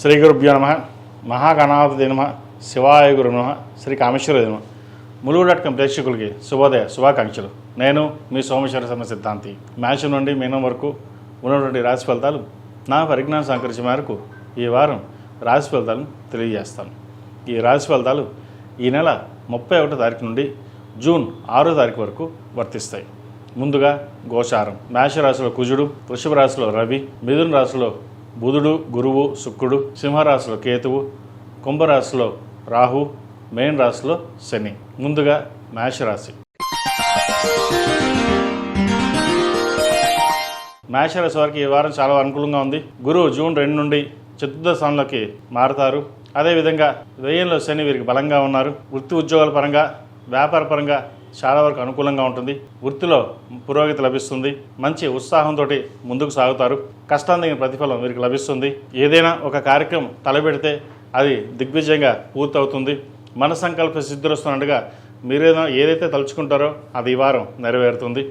శ్రీ గురుభ్యో నమ. మహాగణాధిపతి నమ. శివాయ గురు నమ. శ్రీ కామేశ్వర నమ. ములుగు.com ప్రేక్షకులకి శుభోదయ శుభాకాంక్షలు. నేను మీ సోమేశ్వర శర్మ సిద్ధాంతి. మేషం నుండి మీనం వరకు ఉన్నటువంటి రాశి ఫలితాలు నా పరిజ్ఞానం సహకరించే మేరకు ఈ వారం రాశి ఫలితాలను తెలియజేస్తాను. ఈ రాశి ఫలితాలు ఈ నెల 31వ తారీఖు నుండి జూన్ 6వ తారీఖు వరకు వర్తిస్తాయి. ముందుగా గోచారం. మేషరాశిలో కుజుడు, వృషభ రాశిలో రవి, మిథున రాశిలో బుధుడు, గురువు, శుక్రుడు, సింహరాశిలో కేతువు, కుంభరాశిలో రాహు, మేన రాశిలో శని. ముందుగా మేషరాశి. మేషరాశి వారికి ఈ వారం చాలా అనుకూలంగా ఉంది. గురువు జూన్ 2 నుండి చతుర్థ స్థానంలోకి మారుతారు. అదేవిధంగా వ్యయంలో శని వీరికి బలంగా ఉన్నారు. వృత్తి ఉద్యోగాల పరంగా, వ్యాపార పరంగా చాలా వరకు అనుకూలంగా ఉంటుంది. వృత్తిలో పురోగతి లభిస్తుంది. మంచి ఉత్సాహంతో ముందుకు సాగుతారు. కష్టాన్ని తగిన ప్రతిఫలం వీరికి లభిస్తుంది. ఏదైనా ఒక కార్యక్రమం తలపెడితే అది దిగ్విజయంగా పూర్తవుతుంది. మన సంకల్ప సిద్ధిరస్తున్నట్టుగా మీరు ఏదైతే తలుచుకుంటారో అది ఈ వారం నెరవేరుతుంది.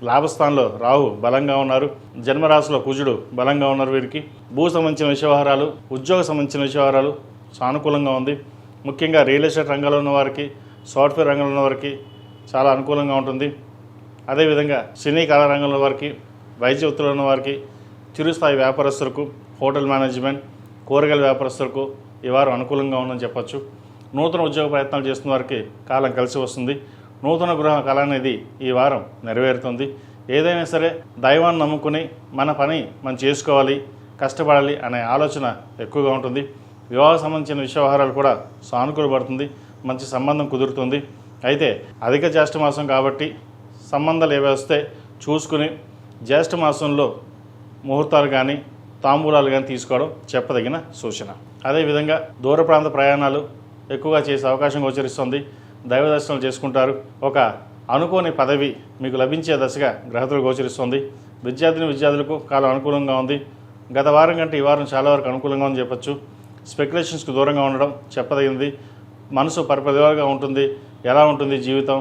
లాభస్థానంలో రాహు బలంగా ఉన్నారు. జన్మరాశిలో కుజుడు బలంగా ఉన్నారు. వీరికి భూ సంబంధించిన వ్యవహారాలు, ఉద్యోగ సంబంధించిన వ్యవహారాలు సానుకూలంగా ఉంది. ముఖ్యంగా రియల్ ఎస్టేట్ రంగంలో ఉన్న వారికి, సాఫ్ట్వేర్ రంగంలో ఉన్న వారికి చాలా అనుకూలంగా ఉంటుంది. అదేవిధంగా సినీ కళా రంగంలో వారికి, వైద్య వృత్తిలో ఉన్న వారికి, చిరుస్థాయి వ్యాపారస్తులకు, హోటల్ మేనేజ్మెంట్, కూరగాయల వ్యాపారస్తులకు ఈ వారం అనుకూలంగా ఉందని చెప్పచ్చు. నూతన ఉద్యోగ ప్రయత్నాలు చేస్తున్న వారికి కాలం కలిసి వస్తుంది. నూతన గృహ కళ అనేది ఈ వారం నెరవేరుతుంది. ఏదైనా సరే దైవాన్ని నమ్ముకుని మన పని మనం చేసుకోవాలి, కష్టపడాలి అనే ఆలోచన ఎక్కువగా ఉంటుంది. వివాహ సంబంధించిన వ్యవహారాలు కూడా సానుకూలపడుతుంది. మంచి సంబంధం కుదురుతుంది. అయితే అధిక జ్యేష్ఠ మాసం కాబట్టి సంబంధాలు ఏవి వస్తే చూసుకుని జ్యేష్ఠ మాసంలో ముహూర్తాలు కానీ తాంబూలాలు కానీ తీసుకోవడం చెప్పదగిన సూచన. అదేవిధంగా దూర ప్రాంత ప్రయాణాలు ఎక్కువగా చేసే అవకాశం గోచరిస్తుంది. దైవ దర్శనాలు చేసుకుంటారు. ఒక అనుకోని పదవి మీకు లభించే దశగా గ్రహతులు గోచరిస్తుంది. విద్యార్థులకు కాలం అనుకూలంగా ఉంది. గత వారం కంటే ఈ వారం చాలా వరకు అనుకూలంగా ఉందని చెప్పచ్చు. స్పెక్యులేషన్స్కి దూరంగా ఉండడం చెప్పదగినది. మనసు పరిపరిగా ఉంటుంది. ఎలా ఉంటుంది జీవితం,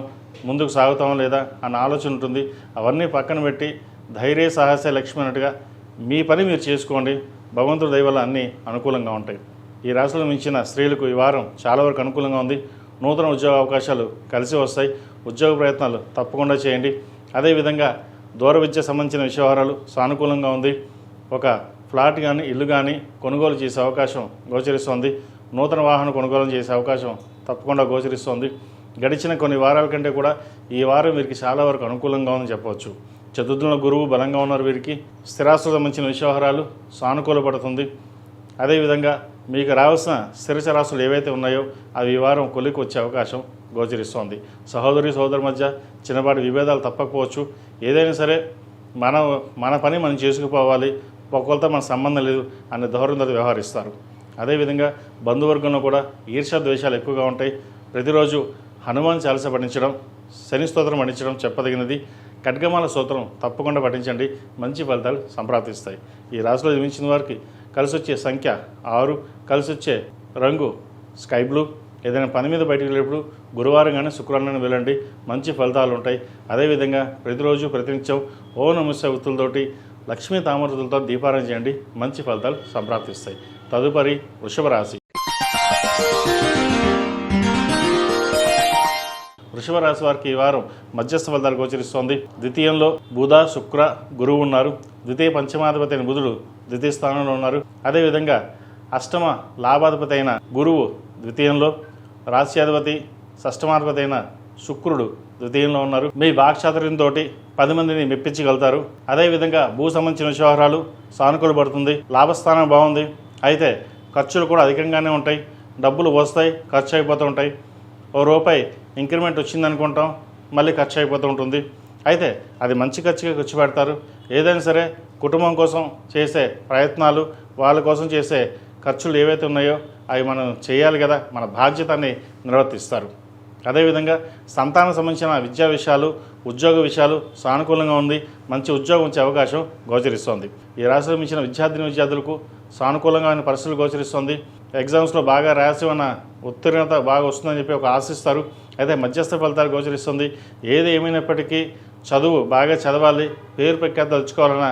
ముందుకు సాగుతామో లేదా అన్న ఆలోచన ఉంటుంది. అవన్నీ పక్కన పెట్టి ధైర్య సాహస లక్ష్మి అన్నట్టుగా మీ పని మీరు చేసుకోండి. భగవంతుడి దయ వల్ల అన్నీ అనుకూలంగా ఉంటాయి. ఈ రాశిలో మించిన స్త్రీలకు ఈ వారం చాలా వరకు అనుకూలంగా ఉంది. నూతన ఉద్యోగ అవకాశాలు కలిసి వస్తాయి. ఉద్యోగ ప్రయత్నాలు తప్పకుండా చేయండి. అదేవిధంగా దూర విద్య సంబంధించిన వ్యవహారాలు సానుకూలంగా ఉంది. ఒక ఫ్లాట్ కానీ ఇల్లు కానీ కొనుగోలు చేసే అవకాశం గోచరిస్తోంది. నూతన వాహన కొనుగోలు చేసే అవకాశం తప్పకుండా గోచరిస్తోంది. గడిచిన కొన్ని వారాల కంటే కూడా ఈ వారం వీరికి చాలా వరకు అనుకూలంగా ఉందని చెప్పవచ్చు. చతుర్థంలో గురువు బలంగా ఉన్నారు. వీరికి స్థిరాస్తులకు సంబంధించిన వ్యవహారాలు సానుకూలపడుతుంది. అదేవిధంగా మీకు రావాల్సిన స్థిరచరాస్తులు ఏవైతే ఉన్నాయో అవి ఈ వారం కొలికి వచ్చే అవకాశం గోచరిస్తోంది. సహోదరి మధ్య చిన్నపాటి విభేదాలు తప్పకపోవచ్చు. ఏదైనా సరే మన పని మనం చేసుకుపోవాలి, ఒక్కొక్కరితో మన సంబంధం లేదు అనే ధోరణితో వ్యవహరిస్తారు. అదేవిధంగా బంధువర్గంలో కూడా ఈర్ష్య ద్వేషాలు ఎక్కువగా ఉంటాయి. ప్రతిరోజు హనుమాన్ చాలీసా పఠించడం, శని స్తోత్రం పఠించడం చెప్పదగినది. ఖడ్గమాల స్తోత్రం తప్పకుండా పఠించండి. మంచి ఫలితాలు సంప్రాప్తిస్తాయి. ఈ రాశిలో జన్మించిన వారికి కలిసి వచ్చే సంఖ్య 6, కలిసి వచ్చే రంగు స్కై బ్లూ. ఏదైనా పని మీద బయటకు వెళ్ళేప్పుడు గురువారం కానీ శుక్రవారం కానీ వెళ్ళండి. మంచి ఫలితాలు ఉంటాయి. అదేవిధంగా ప్రతిరోజు ప్రతినిత్యం ఓం నమః శివాయ ఒత్తులతోటి, లక్ష్మీ తామరతులతో దీపారాధన చేయండి. మంచి ఫలితాలు సంప్రాప్తిస్తాయి. తదుపరి వృషభ రాశి. వృషభ రాశి వారికి ఈ వారం మధ్యస్థ ఫలితాలు గోచరిస్తోంది. ద్వితీయంలో బుధ, శుక్ర, గురువు ఉన్నారు. ద్వితీయ పంచమాధిపతి అయిన బుధుడు ద్వితీయ స్థానంలో ఉన్నారు. అదేవిధంగా అష్టమ లాభాధిపతి అయిన గురువు ద్వితీయంలో, రాశ్యాధిపతి షష్టమాధిపతి అయిన శుక్రుడు ద్వితీయంలో ఉన్నారు. మీ వాక్చాతుర్యంతో 10 మందిని మెప్పించగలుగుతారు. అదేవిధంగా భూ సంబంధించిన వ్యవహారాలు సానుకూలపడుతుంది. లాభస్థానం బాగుంది. అయితే ఖర్చులు కూడా అధికంగానే ఉంటాయి. డబ్బులు వస్తాయి, ఖర్చు అయిపోతూ ఉంటాయి. రూపాయి ఇంక్రిమెంట్ వచ్చిందనుకుంటాం, మళ్ళీ ఖర్చు అయిపోతూ ఉంటుంది. అయితే అది మంచి ఖర్చుగా ఖర్చు పెడతారు. ఏదైనా సరే కుటుంబం కోసం చేసే ప్రయత్నాలు, వాళ్ళ కోసం చేసే ఖర్చులు ఏవైతే ఉన్నాయో అవి మనం చేయాలి కదా, మన బాధ్యతని నిర్వర్తిస్తారు. అదేవిధంగా సంతానం సంబంధించిన విద్యా విషయాలు, ఉద్యోగ విషయాలు సానుకూలంగా ఉంది. మంచి ఉద్యోగం వచ్చే అవకాశం గోచరిస్తోంది. ఈ రాశిలో మించిన విద్యార్థులకు సానుకూలంగా పరిస్థితులు గోచరిస్తుంది. ఎగ్జామ్స్లో బాగా రాసి ఉన్న ఉత్తీర్ణత బాగా వస్తుందని చెప్పి ఒక ఆశిస్తారు. అయితే మధ్యస్థ ఫలితాలు గోచరిస్తుంది. ఏది ఏమైనప్పటికీ చదువు బాగా చదవాలి, పేరు ప్రఖ్యాతి తలుచుకోవాలన్న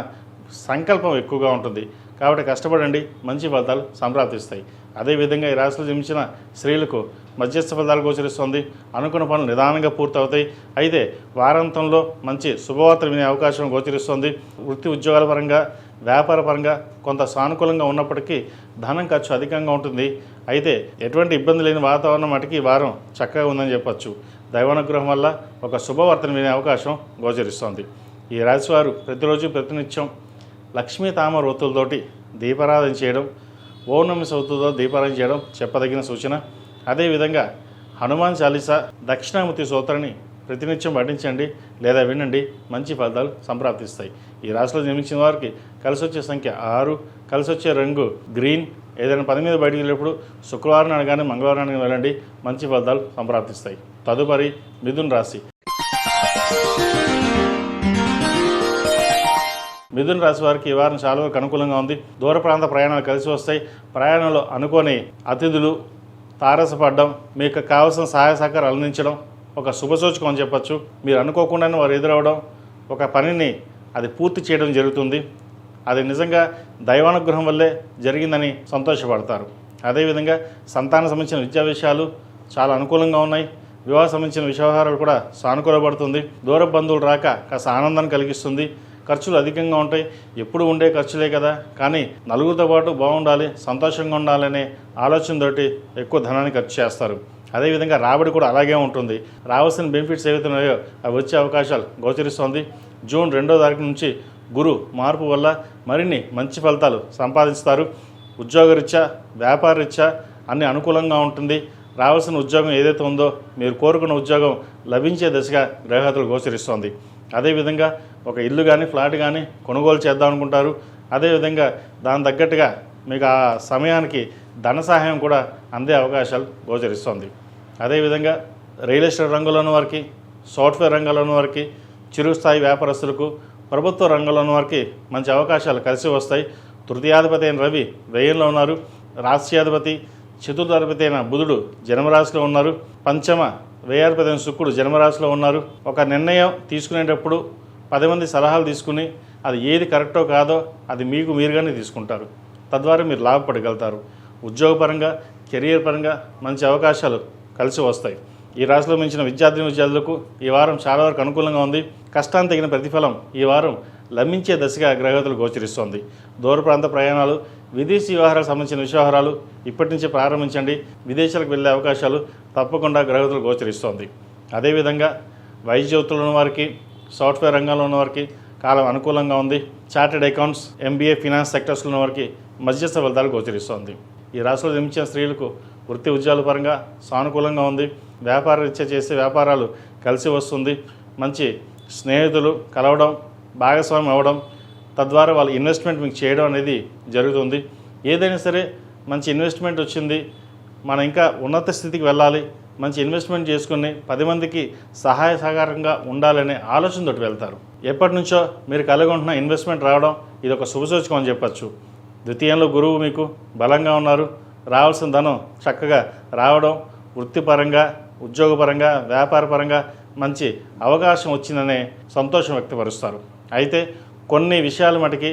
సంకల్పం ఎక్కువగా ఉంటుంది. కాబట్టి కష్టపడండి, మంచి ఫలితాలు సంప్రాప్తిస్తాయి. అదేవిధంగా ఈ రాశిలో జన్మించిన స్త్రీలకు మధ్యస్థ ఫలితాలు గోచరిస్తుంది. అనుకున్న పనులు నిదానంగా పూర్తవుతాయి. అయితే వారాంతంలో మంచి శుభవార్తలు వినే అవకాశం గోచరిస్తుంది. వృత్తి ఉద్యోగాల పరంగా, వ్యాపార పరంగా కొంత సానుకూలంగా ఉన్నప్పటికీ ధనం ఖర్చు అధికంగా ఉంటుంది. అయితే ఎటువంటి ఇబ్బంది లేని వాతావరణం మటుకి ఈ వారం చక్కగా ఉందని చెప్పచ్చు. దైవానుగ్రహం వల్ల ఒక శుభవార్తను వినే అవకాశం గోచరిస్తోంది. ఈ రాశివారు ప్రతిరోజు ప్రతినిత్యం లక్ష్మీ తామర ఒత్తులతోటి దీపారాధన చేయడం, ఓం నమః శివాయతో దీపారాధన చేయడం చెప్పదగిన సూచన. అదేవిధంగా హనుమాన్ చాలీసా, దక్షిణామూర్తి స్తోత్రాన్ని ప్రతినిత్యం పఠించండి లేదా వినండి, మంచి ఫలితాలు సంప్రాప్తిస్తాయి. ఈ రాశిలో జన్మించిన వారికి కలిసి వచ్చే సంఖ్య 6, కలిసి వచ్చే రంగు గ్రీన్. ఏదైనా పని మీద బయటికి వెళ్ళేప్పుడు శుక్రవారం నాడు కానీ మంగళవారం నాడు వెళ్ళండి, మంచి ఫలితాలు సంప్రాప్తిస్తాయి. తదుపరి మిథున్ రాశి. మిథున రాశి వారికి ఈ వారం చాలా వరకు అనుకూలంగా ఉంది. దూర ప్రాంత ప్రయాణాలు కలిసి వస్తాయి. ప్రయాణంలో అనుకోని అతిథులు తారసపడడం, మీకు కావాల్సిన సహాయ సహకారాలు అందించడం ఒక శుభసూచకం అని చెప్పచ్చు. మీరు అనుకోకుండానే వారు ఎదురవడం, ఒక పనిని అది పూర్తి చేయడం జరుగుతుంది. అది నిజంగా దైవానుగ్రహం వల్లే జరిగిందని సంతోషపడతారు. అదేవిధంగా సంతానం సంబంధించిన విద్యా విషయాలు చాలా అనుకూలంగా ఉన్నాయి. వివాహ సంబంధించిన వ్యవహారాలు కూడా సానుకూలపడుతుంది. దూర బంధువులు రాక కాస్త ఆనందాన్ని కలిగిస్తుంది. ఖర్చులు అధికంగా ఉంటాయి. ఎప్పుడు ఉండే ఖర్చులే కదా, కానీ నలుగురితో పాటు బాగుండాలి, సంతోషంగా ఉండాలనే ఆలోచనతోటి ఎక్కువ ధనాన్ని ఖర్చు చేస్తారు. అదేవిధంగా రాబడి కూడా అలాగే ఉంటుంది. రావాల్సిన బెనిఫిట్స్ ఏవైతే ఉన్నాయో అవి వచ్చే అవకాశాలు గోచరిస్తోంది. జూన్ 2వ తారీఖు నుంచి గురు మార్పు వల్ల మరిన్ని మంచి ఫలితాలు సంపాదిస్తారు. ఉద్యోగరీత్యా, వ్యాపారరీత్యా అన్ని అనుకూలంగా ఉంటుంది. రావాల్సిన ఉద్యోగం ఏదైతే ఉందో మీరు కోరుకున్న ఉద్యోగం లభించే దశగా గ్రహగతులు గోచరిస్తోంది. అదేవిధంగా ఒక ఇల్లు కానీ ఫ్లాట్ కానీ కొనుగోలు చేద్దాం అనుకుంటారు. అదేవిధంగా దాని తగ్గట్టుగా మీకు ఆ సమయానికి ధన సహాయం కూడా అందే అవకాశాలు గోచరిస్తోంది. అదేవిధంగా రియల్ ఎస్టేట్ రంగంలో ఉన్న వారికి, సాఫ్ట్వేర్ రంగంలో ఉన్న వారికి, చిరుస్థాయి వ్యాపారస్తులకు, ప్రభుత్వ రంగంలో ఉన్న వారికి మంచి అవకాశాలు కలిసి వస్తాయి. తృతీయాధిపతి అయిన రవి వ్యయంలో ఉన్నారు. రాశ్యాధిపతి, చతుర్థాధిపతి అయిన బుధుడు జన్మరాశిలో ఉన్నారు. పంచమ వ్యయాధిపతి అయిన శుక్రుడు జన్మరాశిలో ఉన్నారు. ఒక నిర్ణయం తీసుకునేటప్పుడు 10 మంది సలహాలు తీసుకుని అది ఏది కరెక్టో కాదో అది మీకు మీరుగానే తీసుకుంటారు. తద్వారా మీరు లాభపడగలుగుతారు. ఉద్యోగపరంగా, కెరియర్ పరంగా మంచి అవకాశాలు కలిసి వస్తాయి. ఈ రాశిలో మించిన విద్యార్థులకు ఈ వారం చాలా వరకు అనుకూలంగా ఉంది. కష్టానికి తగిన ప్రతిఫలం ఈ వారం లభించే దశగా గ్రహగతులు గోచరిస్తోంది. దూర ప్రాంత ప్రయాణాలు, విదేశీ వ్యవహారాలకు సంబంధించిన వ్యవహారాలు ఇప్పటి నుంచి ప్రారంభించండి. విదేశాలకు వెళ్ళే అవకాశాలు తప్పకుండా గ్రహగతులు గోచరిస్తోంది. అదేవిధంగా వైద్య వృత్తులు ఉన్న వారికి, సాఫ్ట్వేర్ రంగంలో ఉన్న వారికి కాలం అనుకూలంగా ఉంది. చార్టెడ్ అకౌంట్స్, MBA, ఫినాన్స్ సెక్టర్స్లో ఉన్న వారికి మధ్యస్థ ఫలితాలు గోచరిస్తోంది. ఈ రాశిలో జన్మించిన స్త్రీలకు వృత్తి ఉద్యోగాల పరంగా సానుకూలంగా ఉంది. వ్యాపార రీత్యా చేసే వ్యాపారాలు కలిసి వస్తుంది. మంచి స్నేహితులు కలవడం, భాగస్వామ్యం అవ్వడం, తద్వారా వాళ్ళ ఇన్వెస్ట్మెంట్ మీకు చేయడం అనేది జరుగుతుంది. ఏదైనా సరే మంచి ఇన్వెస్ట్మెంట్ వచ్చింది, మనం ఇంకా ఉన్నత స్థితికి వెళ్ళాలి, మంచి ఇన్వెస్ట్మెంట్ చేసుకుని 10 మందికి సహాయ సహకారంగా ఉండాలనే ఆలోచనతోటి వెళ్తారు. ఎప్పటి నుంచో మీరు కలిగి ఉంటున్న ఇన్వెస్ట్మెంట్ రావడం ఇది ఒక శుభసూచకం అని చెప్పచ్చు. ద్వితీయంలో గురువు మీకు బలంగా ఉన్నారు. రావాల్సిన ధనం చక్కగా రావడం, వృత్తిపరంగా, ఉద్యోగపరంగా, వ్యాపారపరంగా మంచి అవకాశం వచ్చిందనే సంతోషం వ్యక్తపరుస్తారు. అయితే కొన్ని విషయాలు మటుకి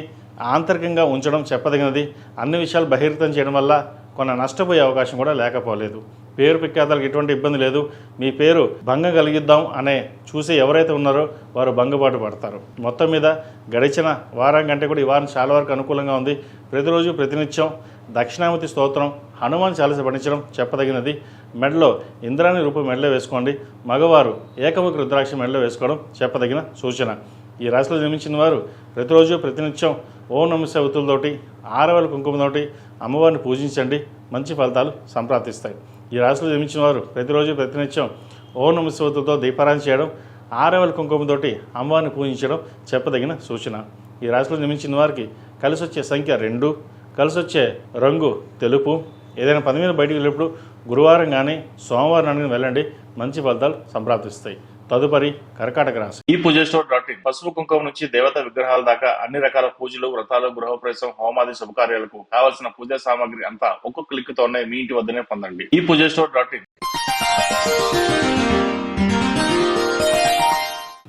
ఆంతరికంగా ఉంచడం చెప్పదగినది. అన్ని విషయాలు బహిర్గతం చేయడం వల్ల కొన్ని నష్టపోయే అవకాశం కూడా లేకపోలేదు. పేరు ప్రఖ్యాతలకు ఎటువంటి ఇబ్బంది లేదు. మీ పేరు భంగం కలిగిద్దాం అనే చూసి ఎవరైతే ఉన్నారో వారు భంగపాటు పడతారు. మొత్తం మీద గడిచిన వారం కంటే కూడా ఈ వారం చాలా వరకు అనుకూలంగా ఉంది. ప్రతిరోజు ప్రతినిత్యం దక్షిణామూర్తి స్తోత్రం, హనుమాన్ చాలీసా పఠించడం చెప్పదగినది. మెడలో ఇంద్రాణి రూపం మెడలో వేసుకోండి. మగవారు ఏకముఖ రుద్రాక్ష మెడలో వేసుకోవడం చెప్పదగిన సూచన. ఈ రాశిలో జన్మించిన వారు ప్రతిరోజు ప్రతినిత్యం ఓం నమః శివాయతోటి 6 కుంకుమతోటి అమ్మవారిని పూజించండి, మంచి ఫలితాలు సంప్రాప్తిస్తాయి. ఈ రాశిలో జన్మించిన వారు ప్రతిరోజు ప్రతినిత్యం ఓం నమః శివాయతో దీపారాధన చేయడం, 6 కుంకుమతోటి అమ్మవారిని పూజించడం చెప్పదగిన సూచన. ఈ రాశిలో జన్మించిన వారికి కలిసి వచ్చే సంఖ్య 2, కలిసి వచ్చే రంగు తెలుపు. ఏదైనా పని మీద బయటికి వెళ్ళినప్పుడు గురువారం కానీ సోమవారం కానీ వెళ్ళండి, మంచి ఫలితాలు సంప్రాప్తిస్తాయి. తదుపరి కర్కాటక రాశి. ఈ పూజస్టోర్.in పసుపు కుంకుమ నుంచి దేవతా విగ్రహాల దాకా అన్ని రకాల పూజలు, వ్రతాలు, గృహప్రవేశం, హోమాది శుభకార్యాలకు కావాల్సిన పూజా సామాగ్రి అంతా ఒక్కొక్క క్లిక్ తోనే మీ ఇంటి వద్దనే పొందండి. ఈ పూజస్టోర్.in.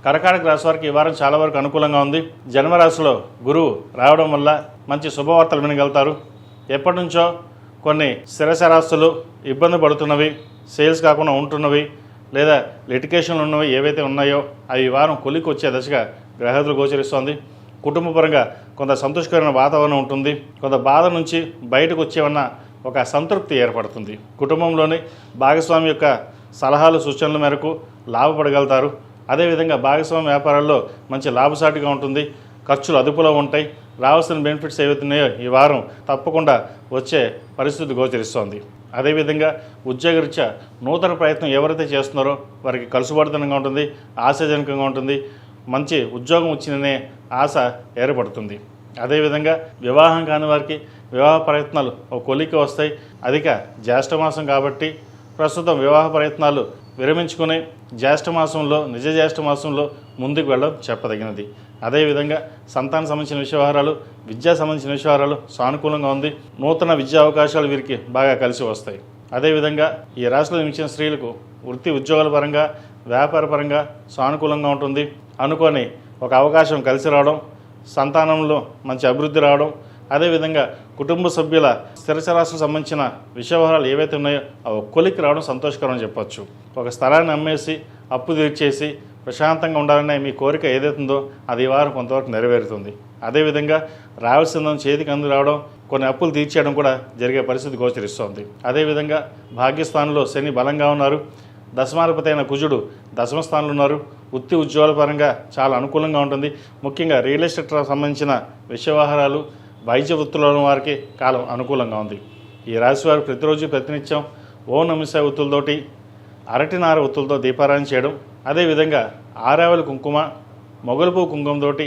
కర్కాటక రాశి వారికి ఈ వారం చాలా వరకు అనుకూలంగా ఉంది. జన్మరాశిలో గురువు రావడం వల్ల మంచి శుభవార్తలు వినగలుగుతారు. ఎప్పటి నుంచో కొన్ని స్థిరచరాస్తులు ఇబ్బంది పడుతున్నవి, సేల్స్ కాకుండా ఉంటున్నవి లేదా లిటికేషన్లు ఉన్నవి ఏవైతే ఉన్నాయో అవి ఈ వారం కొలికి వచ్చే దశగా గ్రహతులు గోచరిస్తోంది. కుటుంబపరంగా కొంత సంతోషకరమైన వాతావరణం ఉంటుంది. కొంత బాధ నుంచి బయటకు వచ్చేవన్న ఒక సంతృప్తి ఏర్పడుతుంది. కుటుంబంలోని భాగస్వామి యొక్క సలహాలు సూచనల మేరకు లాభపడగలుగుతారు. అదేవిధంగా భాగస్వామి వ్యాపారాల్లో మంచి లాభసాటిగా ఉంటుంది. ఖర్చులు అదుపులో ఉంటాయి. రావాల్సిన బెనిఫిట్స్ ఏవైతున్నాయో ఈ వారం తప్పకుండా వచ్చే పరిస్థితి గోచరిస్తోంది. అదేవిధంగా ఉద్యోగరీత్యా నూతన ప్రయత్నం ఎవరైతే చేస్తున్నారో వారికి కలుసుబడితనంగా ఉంటుంది, ఆశాజనకంగా ఉంటుంది. మంచి ఉద్యోగం వచ్చిందనే ఆశ ఏర్పడుతుంది. అదేవిధంగా వివాహం కాని వారికి వివాహ ప్రయత్నాలు ఒక కొలికి వస్తాయి. అధిక జ్యేష్ఠమాసం కాబట్టి ప్రస్తుతం వివాహ ప్రయత్నాలు విరమించుకుని నిజ జ్యేష్ఠమాసంలో ముందుకు వెళ్ళడం చెప్పదగినది. అదేవిధంగా సంతాన సంబంధించిన వ్యవహారాలు, విద్యా సంబంధించిన వ్యవహారాలు సానుకూలంగా ఉంది. నూతన విద్యా అవకాశాలు వీరికి బాగా కలిసి వస్తాయి. అదేవిధంగా ఈ రాశిలో జన్మించిన స్త్రీలకు వృత్తి ఉద్యోగాల పరంగా, వ్యాపార పరంగా సానుకూలంగా ఉంటుంది. అనుకొని ఒక అవకాశం కలిసి రావడం, సంతానంలో మంచి అభివృద్ధి రావడం, అదేవిధంగా కుటుంబ సభ్యుల స్థిరచరాశులకు సంబంధించిన వ్యవహారాలు ఏవైతే ఉన్నాయో అవి కొలికి రావడం సంతోషకరం అని చెప్పొచ్చు. ఒక స్థలాన్ని అమ్మేసి అప్పు తీర్చేసి ప్రశాంతంగా ఉండాలనే మీ కోరిక ఏదైతుందో అది ఈ వారం కొంతవరకు నెరవేరుతుంది. అదేవిధంగా రావాల్సిందని చేతికి అందు రావడం, కొన్ని అప్పులు తీర్చేయడం కూడా జరిగే పరిస్థితి గోచరిస్తోంది. అదేవిధంగా భాగ్యస్థానంలో శని బలంగా ఉన్నారు. దశమాధిపతి అయిన కుజుడు దశమ స్థానంలో ఉన్నారు. వృత్తి ఉద్యోగాల పరంగా చాలా అనుకూలంగా ఉంటుంది. ముఖ్యంగా రియల్ ఎస్టేట్ సంబంధించిన వ్యవహారాలు, వైద్య వృత్తుల వారికి కాలం అనుకూలంగా ఉంది. ఈ రాశి వారు ప్రతిరోజు ప్రతినిత్యం ఓం నమఃశివాయ వృత్తులతోటి, అరటినార వృత్తులతో దీపారాయణ చేయడం, అదేవిధంగా ఆరావళి కుంకుమ, మొగలుపు కుంకుమతోటి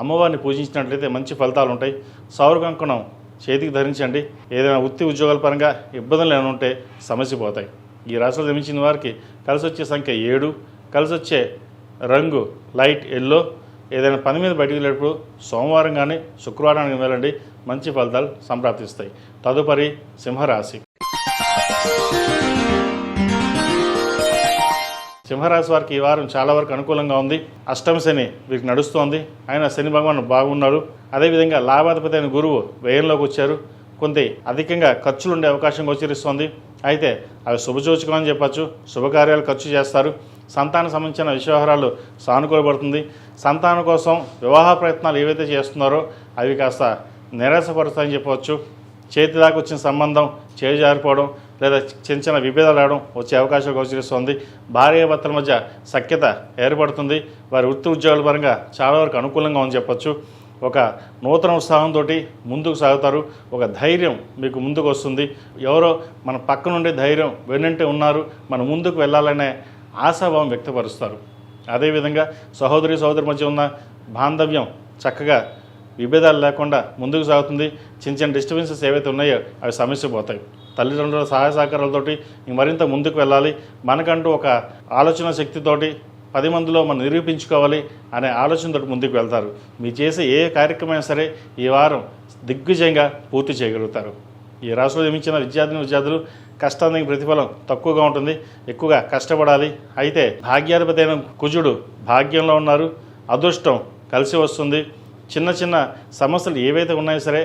అమ్మవారిని పూజించినట్లయితే మంచి ఫలితాలు ఉంటాయి. సౌర కంకణం చేతికి ధరించండి. ఏదైనా వృత్తి ఉద్యోగాల పరంగా ఇబ్బందులు ఏమైనా ఉంటే సమస్య పోతాయి. ఈ రాశిలో జన్మించిన వారికి కలిసి వచ్చే సంఖ్య 7, కలిసి వచ్చే రంగు లైట్ ఎల్లో. ఏదైనా పని మీద బయటికి వెళ్ళేటప్పుడు సోమవారం కానీ శుక్రవారానికి వెళ్ళండి, మంచి ఫలితాలు సంప్రాప్తిస్తాయి. తదుపరి సింహరాశి. సింహరాశి వారికి ఈ వారం చాలా వరకు అనుకూలంగా ఉంది. అష్టమ శని వీరికి నడుస్తోంది. ఆయన శని భగవాన్ బాగున్నారు. అదేవిధంగా లాభాధిపతి అయిన గురువు వ్యయంలోకి వచ్చారు. కొంత అధికంగా ఖర్చులు ఉండే అవకాశం గోచరిస్తోంది. అయితే అవి శుభసూచకం అని చెప్పచ్చు. శుభకార్యాలు ఖర్చు చేస్తారు. సంతాన సంబంధించిన వ్యవహారాలు సానుకూలపడుతుంది. సంతానం కోసం వివాహ ప్రయత్నాలు ఏవైతే చేస్తున్నారో అవి కాస్త నిరాశపరుస్తాయని చెప్పవచ్చు. చేతి దాకా వచ్చిన సంబంధం చేయి జారిపోవడం లేదా చిన్న చిన్న విభేదాలు రావడం వచ్చే అవకాశం గోచరిస్తుంది. భార్యాభర్తల మధ్య సఖ్యత ఏర్పడుతుంది. వారి వృత్తి ఉద్యోగాల పరంగా చాలా వరకు అనుకూలంగా అని చెప్పచ్చు. ఒక నూతన ఉత్సాహంతో ముందుకు సాగుతారు. ఒక ధైర్యం మీకు ముందుకు వస్తుంది. ఎవరో మన పక్క నుండి ధైర్యం వెన్నంటే ఉన్నారు, మనం ముందుకు వెళ్ళాలనే ఆశాభావం వ్యక్తపరుస్తారు. అదేవిధంగా సహోదరి మధ్య ఉన్న బాంధవ్యం చక్కగా విభేదాలు లేకుండా ముందుకు సాగుతుంది. చిన్న చిన్న డిస్టర్బెన్సెస్ ఏవైతే ఉన్నాయో అవి సమస్య పోతాయి. తల్లిదండ్రుల సహాయ సహకారాలతోటి మరింత ముందుకు వెళ్ళాలి. మనకంటూ ఒక ఆలోచన శక్తితోటి 10 మందిలో మనం నిరూపించుకోవాలి అనే ఆలోచనతో ముందుకు వెళ్తారు. మీరు చేసే ఏ కార్యక్రమం సరే ఈ వారం దిగ్విజయంగా పూర్తి చేయగలుగుతారు. ఈ రాశిలో జన్మించిన విద్యార్థులు కష్టానికి ప్రతిఫలం తక్కువగా ఉంటుంది. ఎక్కువగా కష్టపడాలి. అయితే భాగ్యాధిపతి అయిన కుజుడు భాగ్యంలో ఉన్నారు. అదృష్టం కలిసి వస్తుంది. చిన్న చిన్న సమస్యలు ఏవైతే ఉన్నాయో సరే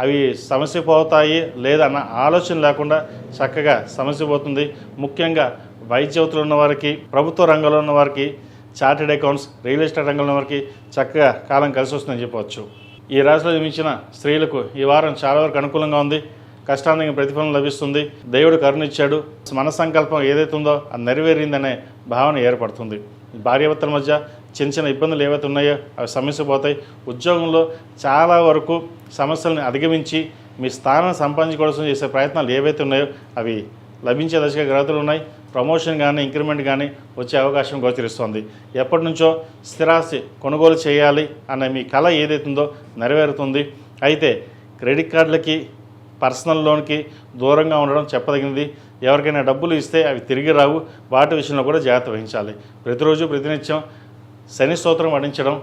అవి సమస్య పోతాయి లేదన్న ఆలోచన లేకుండా చక్కగా సమస్య పోతుంది. ముఖ్యంగా వైద్య వృత్తులు ఉన్నవారికి, ప్రభుత్వ రంగంలో ఉన్నవారికి, చార్టెడ్ అకౌంట్స్, రియల్ ఎస్టేట్ రంగంలో ఉన్నవారికి చక్కగా కాలం కలిసి వస్తుందని చెప్పవచ్చు. ఈ రాశిలో జన్మించిన స్త్రీలకు ఈ వారం చాలా వరకు అనుకూలంగా ఉంది. కష్టానికి ప్రతిఫలం లభిస్తుంది. దేవుడు కరుణిచ్చాడు. మన సంకల్పం ఏదైతే ఉందో అది నెరవేరిందనే భావన ఏర్పడుతుంది. భార్యాభర్తల మధ్య చిన్న చిన్న ఇబ్బందులు ఏవైతే ఉన్నాయో అవి సమస్య పోతాయి. ఉద్యోగంలో చాలా వరకు సమస్యలను అధిగమించి మీ స్థానాన్ని సంపాదించుకోవాల్సిన చేసే ప్రయత్నాలు ఏవైతే ఉన్నాయో అవి లభించే దశగా గ్రహతులు ఉన్నాయి. ప్రమోషన్ కానీ ఇంక్రిమెంట్ కానీ వచ్చే అవకాశం గోచరిస్తుంది. ఎప్పటి నుంచో స్థిరాస్తి కొనుగోలు చేయాలి అనే మీ కళ ఏదైతుందో నెరవేరుతుంది. అయితే క్రెడిట్ కార్డులకి, పర్సనల్ లోన్కి దూరంగా ఉండడం చెప్పదగినది. ఎవరికైనా డబ్బులు ఇస్తే అవి తిరిగి రావు. వాటి విషయంలో కూడా జాగ్రత్త వహించాలి. ప్రతిరోజు ప్రతినిత్యం శని స్తోత్రం పఠించడం,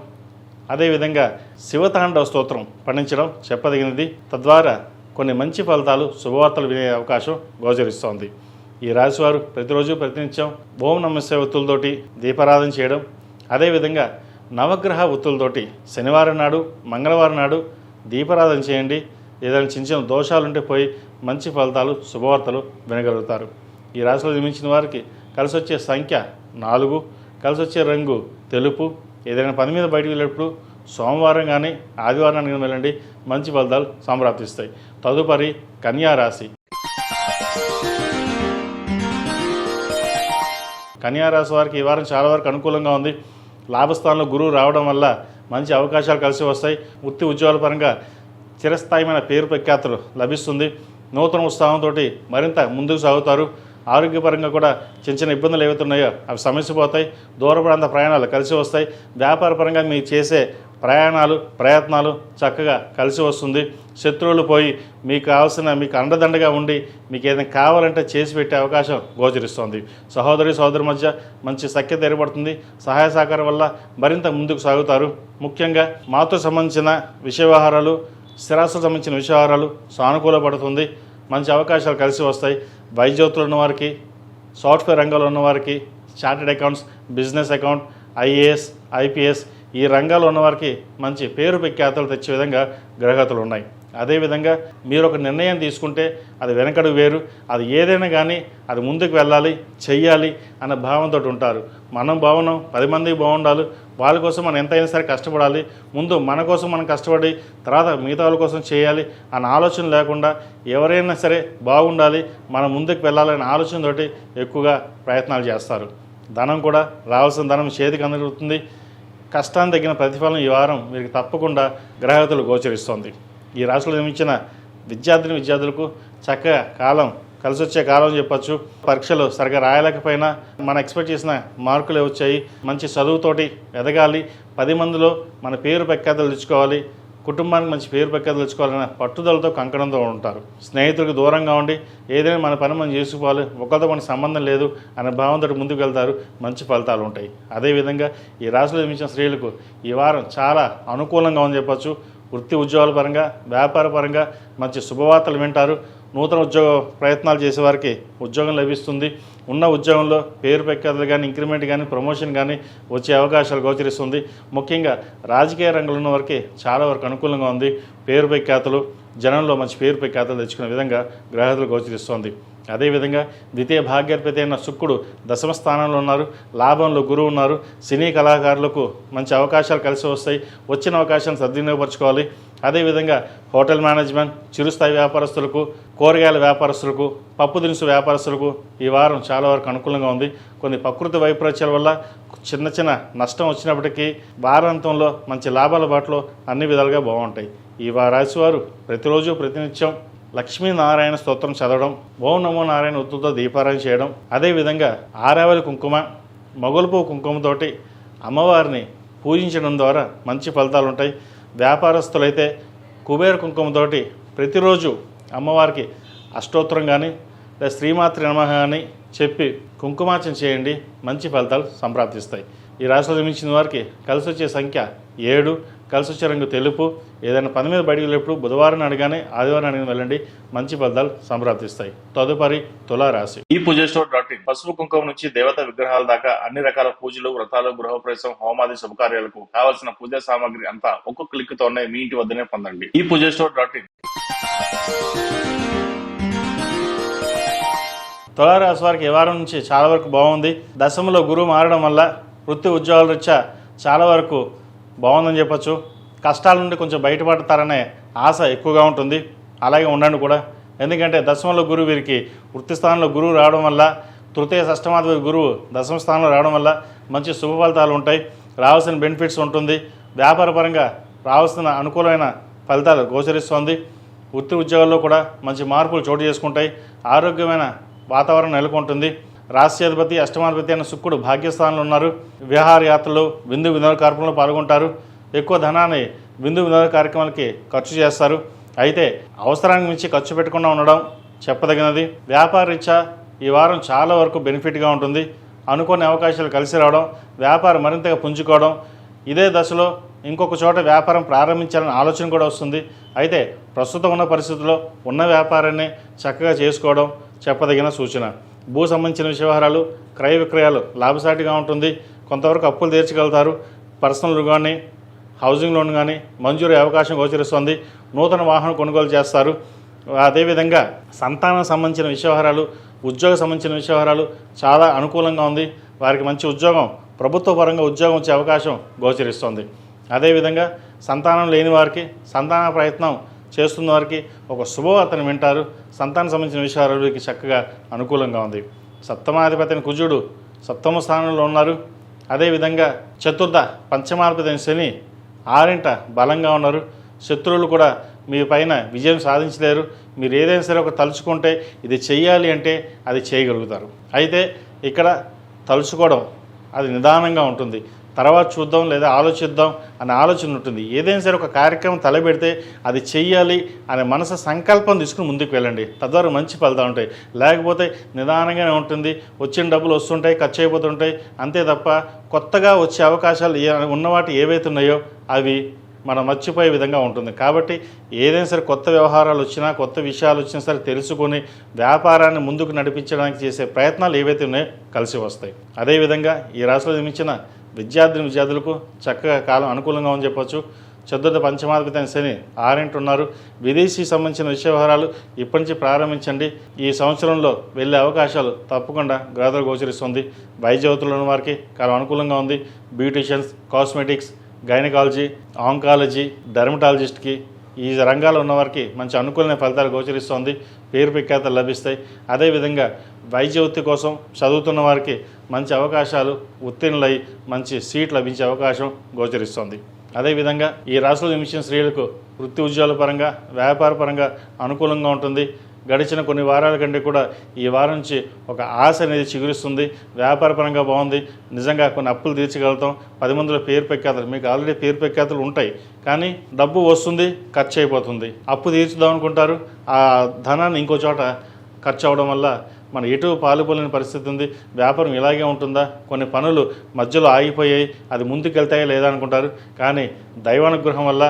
అదేవిధంగా శివతాండవ స్తోత్రం పఠించడం చెప్పదగినది. తద్వారా కొన్ని మంచి ఫలితాలు, శుభవార్తలు వినే అవకాశం గోచరిస్తోంది. ఈ రాశివారు ప్రతిరోజు ప్రతినిత్యం ఓం నమఃశివాయ ఒత్తులతోటి దీపారాధన చేయడం, అదేవిధంగా నవగ్రహ ఒత్తులతోటి శనివారం నాడు మంగళవారం నాడు దీపారాధన చేయండి. ఏదైనా చిన్న చిన్న దోషాలుంటే పోయి మంచి ఫలితాలు శుభవార్తలు వినగలుగుతారు. ఈ రాశిలో జన్మించిన వారికి కలిసి వచ్చే సంఖ్య 4, కలిసి వచ్చే రంగు తెలుపు. ఏదైనా పని మీద బయటకు వెళ్ళేటప్పుడు సోమవారం కానీ ఆదివారం కానీ వెళ్ళండి, మంచి ఫలితాలు సంప్రాప్తిస్తాయి. తదుపరి కన్యా రాశి. కన్యా రాశి వారికి ఈ వారం చాలా వరకు అనుకూలంగా ఉంది. లాభస్థానంలో గురువు రావడం వల్ల మంచి అవకాశాలు కలిసి వస్తాయి. వృత్తి ఉద్యోగాల పరంగా చిరస్థాయిమైన పేరు ప్రఖ్యాతులు లభిస్తుంది. నూతన ఉత్సాహంతో మరింత ముందుకు సాగుతారు. ఆరోగ్యపరంగా కూడా చిన్న చిన్న ఇబ్బందులు ఏవైతున్నాయో అవి సమస్యపోతాయి. దూర ప్రాంత ప్రయాణాలు కలిసి వస్తాయి. వ్యాపార పరంగా మీరు చేసే ప్రయత్నాలు చక్కగా కలిసి వస్తుంది. శత్రువులు పోయి మీకు అండదండగా ఉండి మీకు ఏదైనా కావాలంటే చేసి పెట్టే అవకాశం గోచరిస్తుంది. సహోదరి మధ్య మంచి సఖ్యత ఏర్పడుతుంది. సహాయ సహకారం వల్ల మరింత ముందుకు సాగుతారు. ముఖ్యంగా మాతో సంబంధించిన విషయ వ్యవహారాలు, స్థిరాస్తులకు సంబంధించిన విషయ వ్యవహారాలు సానుకూలపడుతుంది. మంచి అవకాశాలు కలిసి వస్తాయి. వైద్యోత్తులు ఉన్నవారికి, సాఫ్ట్వేర్ రంగంలో ఉన్నవారికి, chartered accounts, business account, IAS, IPS ఈ రంగాల్లో ఉన్నవారికి మంచి పేరు ప్రఖ్యాతులు తెచ్చే విధంగా గ్రహగతులు ఉన్నాయి. అదేవిధంగా మీరు ఒక నిర్ణయం తీసుకుంటే అది వెనకడుగు వేరు. అది ఏదైనా కానీ అది ముందుకు వెళ్ళాలి, చెయ్యాలి అన్న భావంతో ఉంటారు. మనం బాగున్నాం, 10 మందికి బాగుండాలి, వాళ్ళ కోసం మనం ఎంతైనా సరే కష్టపడాలి. ముందు మన కోసం మనం కష్టపడి తర్వాత మిగతా వాళ్ళ కోసం చేయాలి అన్న ఆలోచన లేకుండా ఎవరైనా సరే బాగుండాలి, మనం ముందుకు వెళ్ళాలనే ఆలోచనతోటి ఎక్కువగా ప్రయత్నాలు చేస్తారు. ధనం కూడా రావాల్సిన ధనం చేతికి అందుతుంది. కష్టాన్ని తగిన ప్రతిఫలం ఈ వారం మీకు తప్పకుండా గ్రహగతులు గోచరిస్తుంది. ఈ రాశిలో జన్మించిన విద్యార్థులకు చక్కగా కాలం కలిసి వచ్చే కాలం చెప్పచ్చు. పరీక్షలు సరిగా రాయలేకపోయినా మనం ఎక్స్పెక్ట్ చేసిన మార్కులే వచ్చాయి. మంచి చదువుతోటి ఎదగాలి, 10 మందిలో మన పేరు ప్రఖ్యాతులు తెచ్చుకోవాలి, కుటుంబానికి మంచి పేరు ప్రఖ్యాతులు తెచ్చుకోవాలన్న పట్టుదలతో కంకణంతో ఉంటారు. స్నేహితులకు దూరంగా ఉండి ఏదైనా మన పని మనం చేసుకోవాలి, ఒకరితో మనకు సంబంధం లేదు అనే భావంతో ముందుకు వెళ్తారు. మంచి ఫలితాలు ఉంటాయి. అదేవిధంగా ఈ రాశిలో జన్మించిన స్త్రీలకు ఈ వారం చాలా అనుకూలంగా ఉందని చెప్పచ్చు. వృత్తి ఉద్యోగాల పరంగా, వ్యాపార పరంగా మంచి శుభవార్తలు వింటారు. నూతన ఉద్యోగ ప్రయత్నాలు చేసేవారికి ఉద్యోగం లభిస్తుంది. ఉన్న ఉద్యోగంలో పేరు ప్రఖ్యాతులు కానీ, ఇంక్రిమెంట్ కానీ, ప్రమోషన్ కానీ వచ్చే అవకాశాలు గోచరిస్తుంది. ముఖ్యంగా రాజకీయ రంగంలో ఉన్న వారికి చాలా వరకు అనుకూలంగా ఉంది. పేరు ప్రఖ్యాతులు, జనంలో మంచి పేరు ప్రఖ్యాతులు తెచ్చుకునే విధంగా గ్రహతులు గోచరిస్తుంది. అదేవిధంగా ద్వితీయ భాగ్యాధిపతి అయిన శుక్రుడు 10వ స్థానంలో ఉన్నారు. లాభంలో గురువు ఉన్నారు. సినీ కళాకారులకు మంచి అవకాశాలు కలిసి వస్తాయి. వచ్చిన అవకాశాన్ని సద్వినియోగపరచుకోవాలి. అదేవిధంగా హోటల్ మేనేజ్మెంట్, చిరుస్థాయి వ్యాపారస్తులకు, కూరగాయల వ్యాపారస్తులకు, పప్పు దినుసు వ్యాపారస్తులకు ఈ వారం చాలా వరకు అనుకూలంగా ఉంది. కొన్ని ప్రకృతి వైపరీత్యాల వల్ల చిన్న నష్టం వచ్చినప్పటికీ వారాంతంలో మంచి లాభాల బాటలో అన్ని విధాలుగా బాగుంటాయి. ఈ రాశి వారు ప్రతిరోజు ప్రతినిత్యం లక్ష్మీనారాయణ స్తోత్రం చదవడం, ఓం నమో నారాయణ ఒత్తుతో దీపారాయణ చేయడం, అదేవిధంగా ఆరావళి కుంకుమ, మొగలుపు కుంకుమతోటి అమ్మవారిని పూజించడం ద్వారా మంచి ఫలితాలు ఉంటాయి. వ్యాపారస్తులైతే కుబేర కుంకుమతోటి ప్రతిరోజు అమ్మవారికి అష్టోత్తరం కానీ లేదా శ్రీమాత్రి నమః కానీ చెప్పి కుంకుమార్చన చేయండి, మంచి ఫలితాలు సంప్రాప్తిస్తాయి. ఈ రాశిలో జన్మించిన వారికి కలిసి వచ్చే సంఖ్య 7, కలిసి వచ్చే రంగు తెలుపు. ఏదైనా పని మీద బయటికి వెళ్ళేప్పుడు బుధవారం అడిగానే ఆదివారం అడిగిన వెళ్ళండి, మంచి ఫలితాలు సంప్రాప్తిస్తాయి. తదుపరి తులారాశి. ఈ పూజస్టోర్.in పసుపు కుంకుమ నుంచి దేవతా విగ్రహాల దాకా అన్ని రకాల పూజలు, వ్రతాలు, గృహప్రవేశం, హోమాది శుభకార్యాలకు కావాల్సిన పూజా సామాగ్రి అంతా ఒక్క క్లిక్ తోనే మీ ఇంటి వద్దనే పొందండి. ఈ పూజస్టోర్.in. తులారాశి వారికి ఈ వారం నుంచి చాలా వరకు బాగుంది. దశమలో గురువు మారడం వల్ల వృత్తి ఉద్యోగాల రీత్యా చాలా వరకు బాగుందని చెప్పచ్చు. కష్టాల నుండి కొంచెం బయటపడతారనే ఆశ ఎక్కువగా ఉంటుంది. అలాగే ఉండండి కూడా. ఎందుకంటే దశమంలో గురువు వీరికి వృత్తి స్థానంలో గురువు రావడం వల్ల, తృతీయ షష్టమాధిపతి గురువు దశమ స్థానంలో రావడం వల్ల మంచి శుభ ఫలితాలు ఉంటాయి. రావాల్సిన బెనిఫిట్స్ ఉంటుంది. వ్యాపార పరంగా రావాల్సిన అనుకూలమైన ఫలితాలు గోచరిస్తోంది. వృత్తి ఉద్యోగాల్లో కూడా మంచి మార్పులు చోటు చేసుకుంటాయి. ఆరోగ్యమైన వాతావరణం నెలకొంటుంది. రాష్ట్రాధిపతి, అష్టమాధిపతి అయిన శుక్రుడు భాగ్యస్థానంలో ఉన్నారు. విహారయాత్రలు, విందు వినోద కార్యక్రమంలో పాల్గొంటారు. ఎక్కువ ధనాన్ని విందు వినోద కార్యక్రమాలకి ఖర్చు చేస్తారు. అయితే అవసరానికి మించి ఖర్చు పెట్టకుండా ఉండడం చెప్పదగినది. వ్యాపార రీత్యా ఈ వారం చాలా వరకు బెనిఫిట్గా ఉంటుంది. అనుకోని అవకాశాలు కలిసి రావడం, వ్యాపారం మరింతగా పుంజుకోవడం, ఇదే దశలో ఇంకొక చోట వ్యాపారం ప్రారంభించాలనే ఆలోచన కూడా వస్తుంది. అయితే ప్రస్తుతం ఉన్న పరిస్థితుల్లో ఉన్న వ్యాపారాన్ని చక్కగా చేసుకోవడం చెప్పదగిన సూచన. భూ సంబంధించిన వ్యవహారాలు, క్రయ విక్రయాలు లాభసాటిగా ఉంటుంది. కొంతవరకు అప్పులు తీర్చగలుగుతారు. పర్సనల్ కానీ హౌసింగ్ లోన్ కానీ మంజూరు అవకాశం గోచరిస్తుంది. నూతన వాహనం కొనుగోలు చేస్తారు. అదేవిధంగా సంతానం సంబంధించిన విషయవహారాలు, ఉద్యోగ సంబంధించిన విషయవహారాలు చాలా అనుకూలంగా ఉంది. వారికి మంచి ఉద్యోగం, ప్రభుత్వ పరంగా ఉద్యోగం వచ్చే అవకాశం గోచరిస్తుంది. అదేవిధంగా సంతానం లేని వారికి, సంతాన ప్రయత్నం చేస్తున్న వారికి ఒక శుభవార్తను వింటారు. సంతానం సంబంధించిన విషయాలకి చక్కగా అనుకూలంగా ఉంది. సప్తమాధిపతిని కుజుడు సప్తమ స్థానంలో ఉన్నారు. అదేవిధంగా చతుర్థ పంచమాధిపతిని శని 6ంట బలంగా ఉన్నారు. శత్రువులు కూడా మీ పైన విజయం సాధించలేరు. మీరు ఏదైనా సరే ఒక తలుచుకుంటే ఇది చెయ్యాలి అంటే అది చేయగలుగుతారు. అయితే ఇక్కడ తలుచుకోవడం అది నిదానంగా ఉంటుంది. తర్వాత చూద్దాం లేదా ఆలోచిద్దాం అనే ఆలోచన ఉంటుంది. ఏదైనా సరే ఒక కార్యక్రమం తలపెడితే అది చెయ్యాలి అనే మనసు సంకల్పం తీసుకుని ముందుకు వెళ్ళండి. తద్వారా మంచి ఫలితాలు ఉంటాయి. లేకపోతే నిదానంగానే ఉంటుంది. వచ్చిన డబ్బులు వస్తుంటాయి, ఖర్చు అయిపోతుంటాయి. అంతే తప్ప కొత్తగా వచ్చే అవకాశాలు ఉన్నవాటి ఏవైతే ఉన్నాయో అవి మనం మర్చిపోయే విధంగా ఉంటుంది. కాబట్టి ఏదైనా సరే కొత్త వ్యవహారాలు వచ్చినా, కొత్త విషయాలు వచ్చినా సరే తెలుసుకొని వ్యాపారాన్ని ముందుకు నడిపించడానికి చేసే ప్రయత్నాలు ఏవైతే ఉన్నాయో కలిసి వస్తాయి. అదేవిధంగా ఈ రాశిలో జన్మించిన విద్యార్థులకు చక్కగా కాలం అనుకూలంగా అని చెప్పొచ్చు. చతుర్థ పంచమాధిపతి అయిన శని 6ంట ఉన్నారు. విదేశీ సంబంధించిన విషయవహారాలు ఇప్పటి నుంచి ప్రారంభించండి. ఈ సంవత్సరంలో వెళ్ళే అవకాశాలు తప్పకుండా గ్రహాలు గోచరిస్తుంది. వైద్యవతులు ఉన్న వారికి కాలం అనుకూలంగా ఉంది. బ్యూటీషియన్స్, కాస్మెటిక్స్, గైనకాలజీ, ఆంకాలజీ, డెర్మటాలజిస్ట్కి ఈ రంగాల్లో ఉన్నవారికి మంచి అనుకూలమైన ఫలితాలు గోచరిస్తుంది. పేరు ప్రఖ్యాతలు లభిస్తాయి. అదేవిధంగా వైద్య వృత్తి కోసం చదువుతున్న వారికి మంచి అవకాశాలు, ఉత్తీర్ణులై మంచి సీట్ లభించే అవకాశం గోచరిస్తుంది. అదేవిధంగా ఈ రాశిలో జన్మించిన స్త్రీలకు వృత్తి ఉద్యోగాల పరంగా, వ్యాపార పరంగా అనుకూలంగా ఉంటుంది. గడిచిన కొన్ని వారాల కంటే కూడా ఈ వారం నుంచి ఒక ఆశ అనేది చిగురిస్తుంది. వ్యాపారపరంగా బాగుంది. నిజంగా కొన్ని అప్పులు తీర్చగలుగుతాం. 10 మందిలో పేరు ప్రఖ్యాతలు, మీకు ఆల్రెడీ పేరు ప్రఖ్యాతలు ఉంటాయి, కానీ డబ్బు వస్తుంది, ఖర్చు అయిపోతుంది. అప్పు తీర్చుదాం అనుకుంటారు, ఆ ధనాన్ని ఇంకో చోట ఖర్చు అవడం వల్ల మన ఎటు పాలుపోలేని పరిస్థితి ఉంది. వ్యాపారం ఇలాగే ఉంటుందా, కొన్ని పనులు మధ్యలో ఆగిపోయాయి, అది ముందుకు వెళ్తాయా లేదా అనుకుంటారు. కానీ దైవానుగ్రహం వల్ల,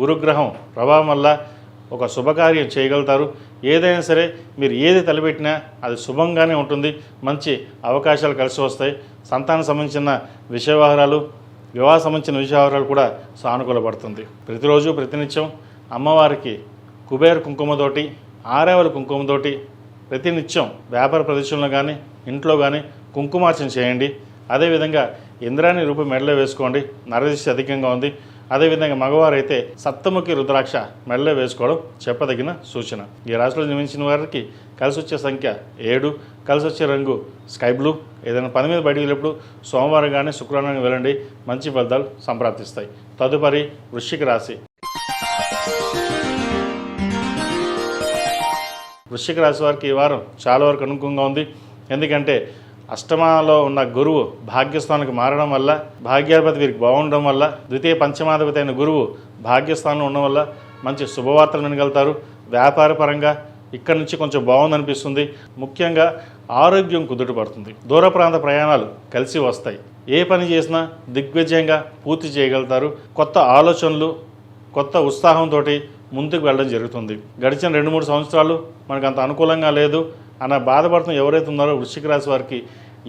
గురుగ్రహం ప్రభావం వల్ల ఒక శుభకార్యం చేయగలుగుతారు. ఏదైనా సరే మీరు ఏది తలపెట్టినా అది శుభంగానే ఉంటుంది. మంచి అవకాశాలు కలిసి వస్తాయి. సంతానం సంబంధించిన విషయవహారాలు, వివాహ సంబంధించిన విషయవహారాలు కూడా సానుకూలపడుతుంది. ప్రతిరోజు ప్రతినిత్యం అమ్మవారికి కుబేర కుంకుమతోటి, ఆరేవల కుంకుమతోటి ప్రతినిత్యం వ్యాపార ప్రదేశంలో కానీ ఇంట్లో కానీ కుంకుమార్చన చేయండి. అదేవిధంగా ఇంద్రాణి రూపం మెడలో వేసుకోండి. నరదిష్టి అధికంగా ఉంది. అదేవిధంగా మగవారు అయితే సప్తముఖి రుద్రాక్ష మెడలో వేసుకోవడం చెప్పదగిన సూచన. ఈ రాశిలో జన్మించిన వారికి కలిసి వచ్చే సంఖ్య 7, కలిసి వచ్చే రంగు స్కై బ్లూ. ఏదైనా పని మీద బయటికి వెళ్ళినప్పుడు సోమవారం కానీ శుక్రవారం కానీ వెళ్ళండి, మంచి ఫలితాలు సంప్రాప్తిస్తాయి. తదుపరి వృశ్చిక రాశి. వృశ్చిక రాశి వారికి ఈ వారం చాలా వరకు అనుకూలంగా ఉంది. ఎందుకంటే అష్టమాలో ఉన్న గురువు భాగ్యస్థానానికి మారడం వల్ల, భాగ్యాధిపతి వీరికి బాగుండడం వల్ల, ద్వితీయ పంచమాధిపతి అయిన గురువు భాగ్యస్థానంలో ఉండడం వల్ల మంచి శుభవార్తలు వినగలుగుతారు. వ్యాపార పరంగా ఇక్కడి నుంచి కొంచెం బాగుందనిపిస్తుంది. ముఖ్యంగా ఆరోగ్యం కుదుటపడుతుంది. దూర ప్రాంత ప్రయాణాలు కలిసి వస్తాయి. ఏ పని చేసినా దిగ్విజయంగా పూర్తి చేయగలుగుతారు. కొత్త ఆలోచనలు, కొత్త ఉత్సాహంతో ముందుకు వెళ్ళడం జరుగుతుంది. గడిచిన 2-3 సంవత్సరాలు మనకు అంత అనుకూలంగా లేదు అన్న బాధపడుతున్న ఎవరైతే ఉన్నారో వృశ్చిక రాశి వారికి